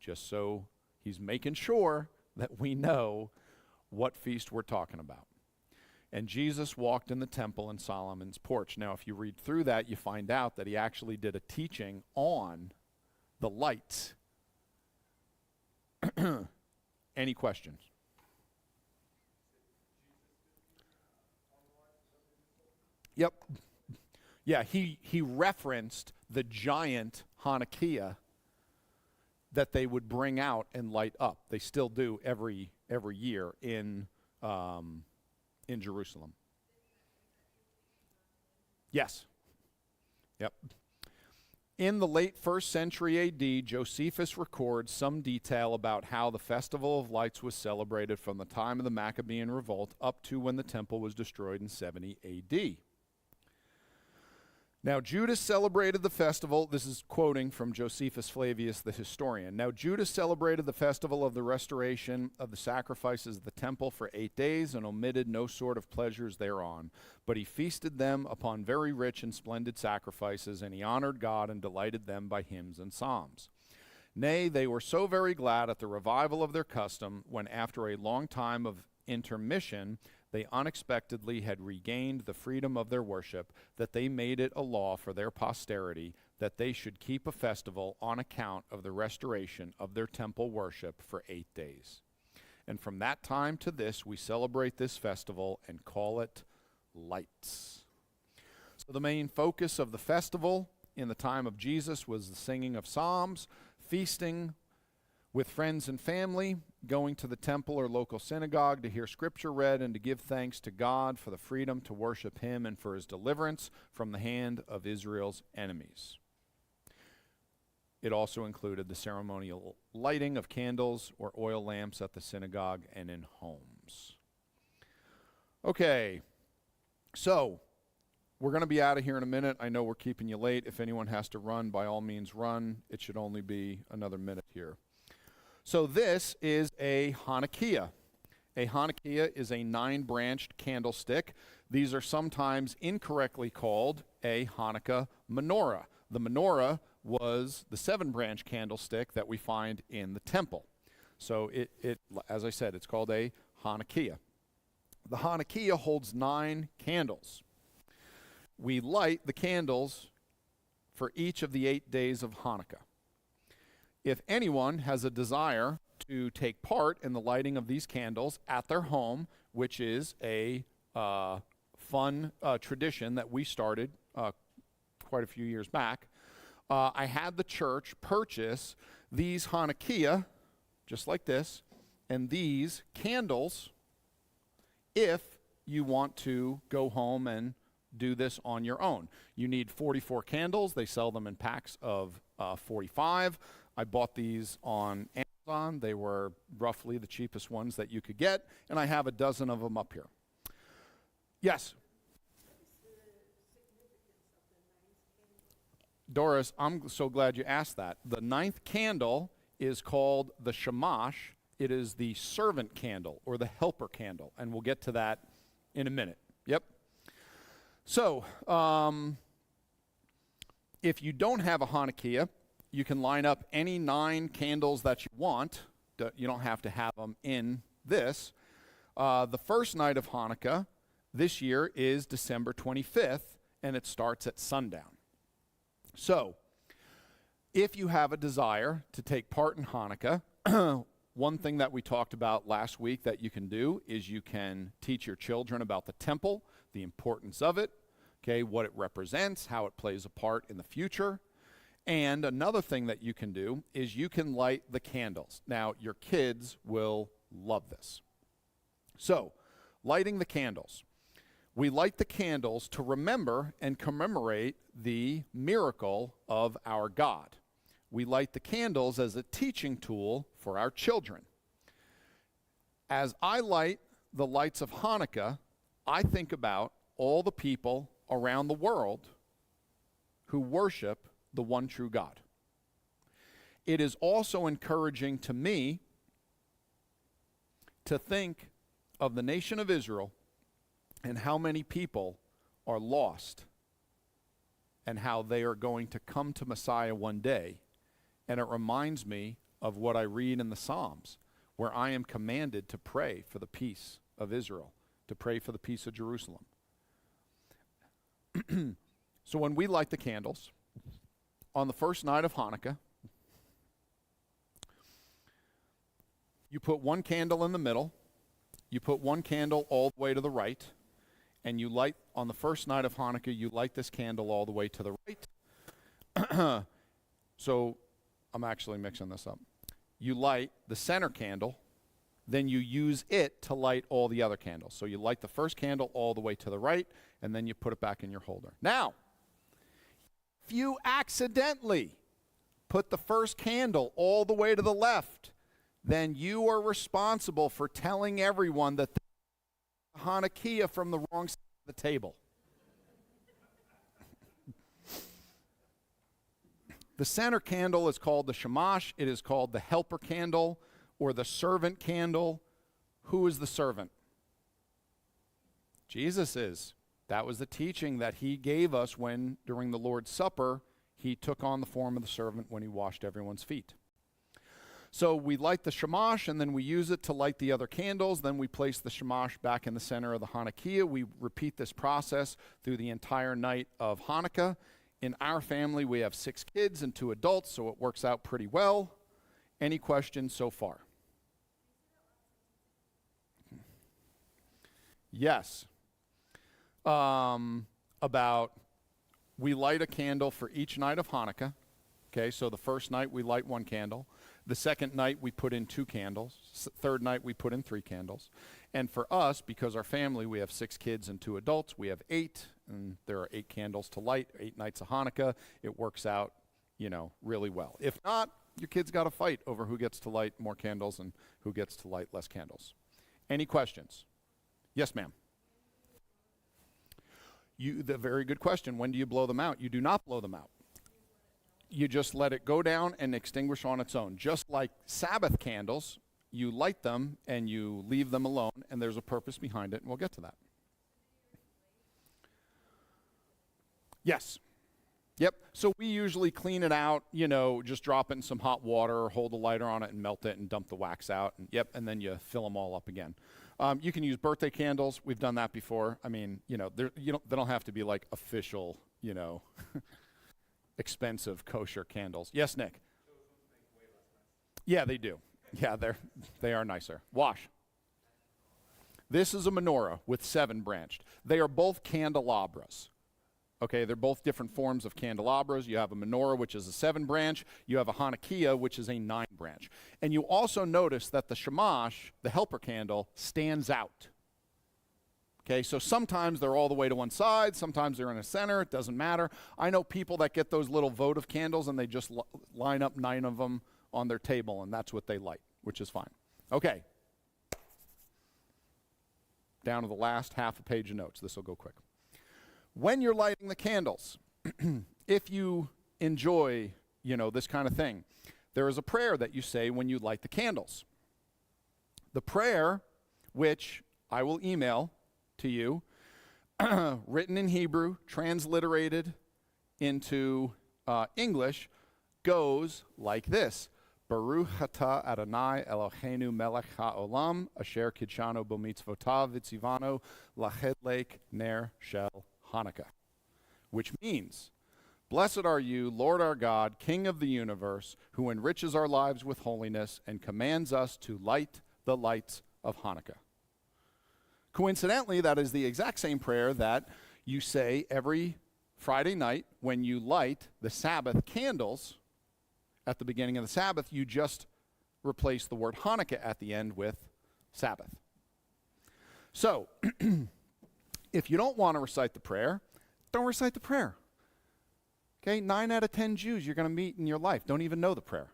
Just so he's making sure that we know what feast we're talking about. And Jesus walked in the temple in Solomon's porch. Now, if you read through that, you find out that he actually did a teaching on the lights. Any questions? Yep. Yeah, he referenced the giant Hanukkah that they would bring out and light up. They still do every year in Jerusalem. Yes. Yep. In the late 1st century A.D., Josephus records some detail about how the Festival of Lights was celebrated from the time of the Maccabean revolt up to when the temple was destroyed in 70 A.D. Now, Judas celebrated the festival. This is quoting from Josephus Flavius, the historian. Now, Judas celebrated the festival of the restoration of the sacrifices of the temple for 8 days and omitted no sort of pleasures thereon. But he feasted them upon very rich and splendid sacrifices, and he honored God and delighted them by hymns and psalms. Nay, they were so very glad at the revival of their custom when, after a long time of intermission, they unexpectedly had regained the freedom of their worship, that they made it a law for their posterity that they should keep a festival on account of the restoration of their temple worship for 8 days. And from that time to this, we celebrate this festival and call it Lights. So the main focus of the festival in the time of Jesus was the singing of psalms, feasting with friends and family, going to the temple or local synagogue to hear scripture read and to give thanks to God for the freedom to worship him and for his deliverance from the hand of Israel's enemies. It also included the ceremonial lighting of candles or oil lamps at the synagogue and in homes. Okay, so we're going to be out of here in a minute. I know we're keeping you late. If anyone has to run, by all means run. It should only be another minute here. So this is a Hanukkah. A Hanukkah is a 9-branched candlestick. These are sometimes incorrectly called a Hanukkah menorah. The menorah was the 7-branch candlestick that we find in the temple. So it, as I said, it's called a Hanukkah. The Hanukkah holds 9 candles. We light the candles for each of the 8 days of Hanukkah. If anyone has a desire to take part in the lighting of these candles at their home, which is a fun tradition that we started quite a few years back, I had the church purchase these Hanukkah, just like this, and these candles if you want to go home and do this on your own. You need 44 candles. They sell them in packs of 45. I bought these on Amazon. They were roughly the cheapest ones that you could get, and I have a dozen of them up here. Yes? Doris, I'm so glad you asked that. The 9th candle is called the shamash. It is the servant candle or the helper candle, and we'll get to that in a minute. Yep. So, if you don't have a Hanukkah, you can line up any 9 candles that you want. You don't have to have them in this. The first night of Hanukkah this year is December 25th, and it starts at sundown. So, if you have a desire to take part in Hanukkah, one thing that we talked about last week that you can do is you can teach your children about the temple, the importance of it, okay, what it represents, how it plays a part in the future. And another thing that you can do is you can light the candles. Now, your kids will love this. So, lighting the candles. We light the candles to remember and commemorate the miracle of our God. We light the candles as a teaching tool for our children. As I light the lights of Hanukkah, I think about all the people around the world who worship the one true God. It is also encouraging to me to think of the nation of Israel and how many people are lost and how they are going to come to Messiah one day. And it reminds me of what I read in the Psalms, where I am commanded to pray for the peace of Israel, to pray for the peace of Jerusalem. So when we light the candles, on the first night of Hanukkah, you put one candle in the middle, you put one candle all the way to the right, and you light, on the first night of Hanukkah, you light this candle all the way to the right. So, I'm actually mixing this up. You light the center candle, then you use it to light all the other candles. So you light the first candle all the way to the right, and then you put it back in your holder. Now, if you accidentally put the first candle all the way to the left, then you are responsible for telling everyone that Hanukkah from the wrong side of the table. The center candle is called the shamash. It is called the helper candle or the servant candle. Who is the servant? Jesus is. That was the teaching that he gave us when, during the Lord's Supper, he took on the form of the servant when he washed everyone's feet. So we light the shamash, and then we use it to light the other candles. Then we place the shamash back in the center of the Hanukkah. We repeat this process through the entire night of Hanukkah. In our family, we have 6 kids and 2 adults, so it works out pretty well. Any questions so far? Yes. About we light a candle for each night of Hanukkah. Okay, so the first night we light 1 candle. The second night we put in 2 candles. Third night we put in 3 candles. And for us, because our family, we have 6 kids and 2 adults, we have 8, and there are 8 candles to light, 8 nights of Hanukkah. It works out, really well. If not, your kids got to fight over who gets to light more candles and who gets to light less candles. Any questions? Yes, ma'am. The very good question. When do you blow them out? You do not blow them out. You just let it go down and extinguish on its own. Just like Sabbath candles, you light them and you leave them alone, and there's a purpose behind it, and we'll get to that. Yes. Yep. So we usually clean it out, just drop it in some hot water, hold the lighter on it and melt it and dump the wax out. And then you fill them all up again. You can use birthday candles. We've done that before. I mean, they don't have to be like official, expensive kosher candles. Yes, Nick? Yeah, they do. Yeah, they are nicer. Wash. This is a menorah with 7 branched. They are both candelabras. Okay, they're both different forms of candelabras. You have a menorah, which is a 7 branch. You have a Hanukkah, which is a 9 branch. And you also notice that the shamash, the helper candle, stands out. Okay, so sometimes they're all the way to one side, sometimes they're in the center, it doesn't matter. I know people that get those little votive candles and they just line up 9 of them on their table, and that's what they light, which is fine. Okay. Down to the last half a page of notes. This will go quick. When you're lighting the candles, if you enjoy, this kind of thing, there is a prayer that you say when you light the candles. The prayer, which I will email to you, written in Hebrew, transliterated into English, goes like this. Baruch atah Adonai Eloheinu melech ha'olam asher kidshanu b'mitzvotav v'tzivanu lachedlek ner shel Hanukkah. Which means, blessed are you, Lord our God, King of the universe, who enriches our lives with holiness and commands us to light the lights of Hanukkah. Coincidentally, that is the exact same prayer that you say every Friday night when you light the Sabbath candles. At the beginning of the Sabbath, you just replace the word Hanukkah at the end with Sabbath. So, if you don't want to recite the prayer, don't recite the prayer. Okay, 9 out of 10 Jews you're going to meet in your life don't even know the prayer.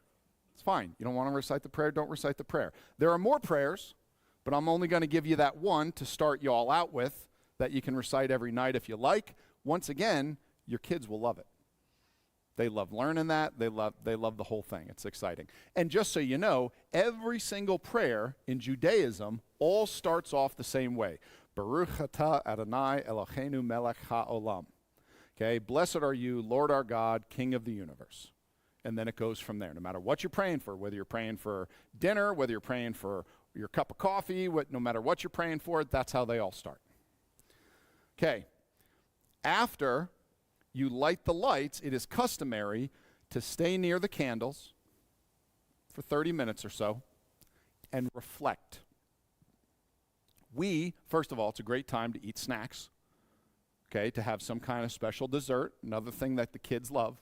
It's fine. You don't want to recite the prayer, don't recite the prayer. There are more prayers, but I'm only going to give you that one to start you all out with that you can recite every night if you like. Once again, your kids will love it. They love learning that. They love the whole thing. It's exciting. And just so you know, every single prayer in Judaism all starts off the same way. Baruch atah Adonai Eloheinu melech ha'olam. Okay, blessed are you, Lord our God, King of the universe. And then it goes from there. No matter what you're praying for, whether you're praying for dinner, whether you're praying for your cup of coffee, no matter what you're praying for, that's how they all start. Okay, after you light the lights, it is customary to stay near the candles for 30 minutes or so and reflect. First of all, it's a great time to eat snacks, okay, to have some kind of special dessert, another thing that the kids love.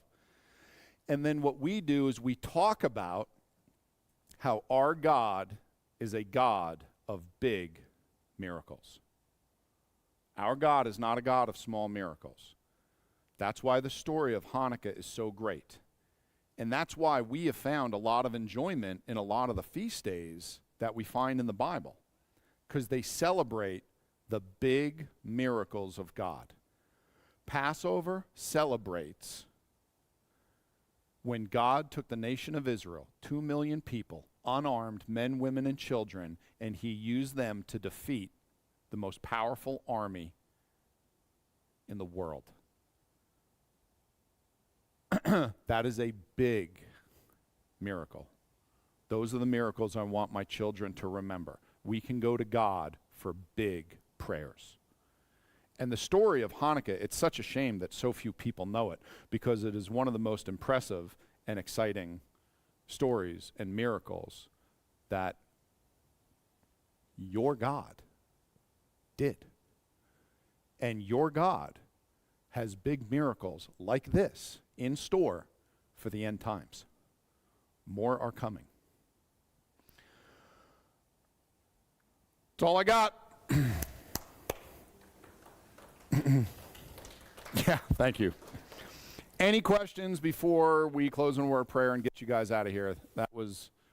And then what we do is we talk about how our God is a God of big miracles. Our God is not a God of small miracles. That's why the story of Hanukkah is so great. And that's why we have found a lot of enjoyment in a lot of the feast days that we find in the Bible, because they celebrate the big miracles of God. Passover celebrates when God took the nation of Israel, 2 million people, unarmed men, women, and children, and he used them to defeat the most powerful army in the world. That is a big miracle. Those are the miracles I want my children to remember. We can go to God for big prayers. And the story of Hanukkah, it's such a shame that so few people know it, because it is one of the most impressive and exciting stories and miracles that your God did. And your God has big miracles like this in store for the end times. More are coming. That's all I got. Yeah, thank you. Any questions before we close in a word of prayer and get you guys out of here?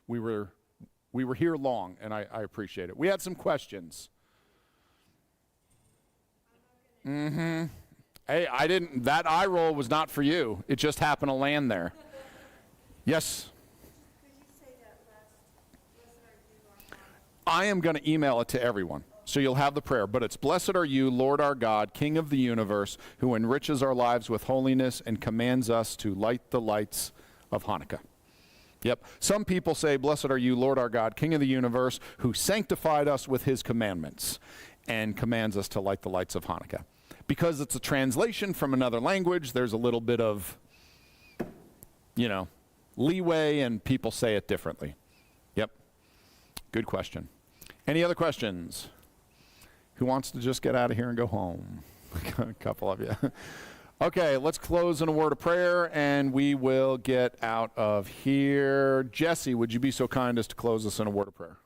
We were here long, and I appreciate it. We had some questions. Mm-hmm. Hey, that eye roll was not for you. It just happened to land there. Yes? Could you say that blessed are you, our God? I am going to email it to everyone, so you'll have the prayer. But it's, blessed are you, Lord our God, King of the universe, who enriches our lives with holiness and commands us to light the lights of Hanukkah. Yep. Some people say, blessed are you, Lord our God, King of the universe, who sanctified us with his commandments and commands us to light the lights of Hanukkah. Because it's a translation from another language, there's a little bit of, leeway, and people say it differently. Yep. Good question. Any other questions? Who wants to just get out of here and go home? A couple of you. Okay, let's close in a word of prayer, and we will get out of here. Jesse, would you be so kind as to close us in a word of prayer?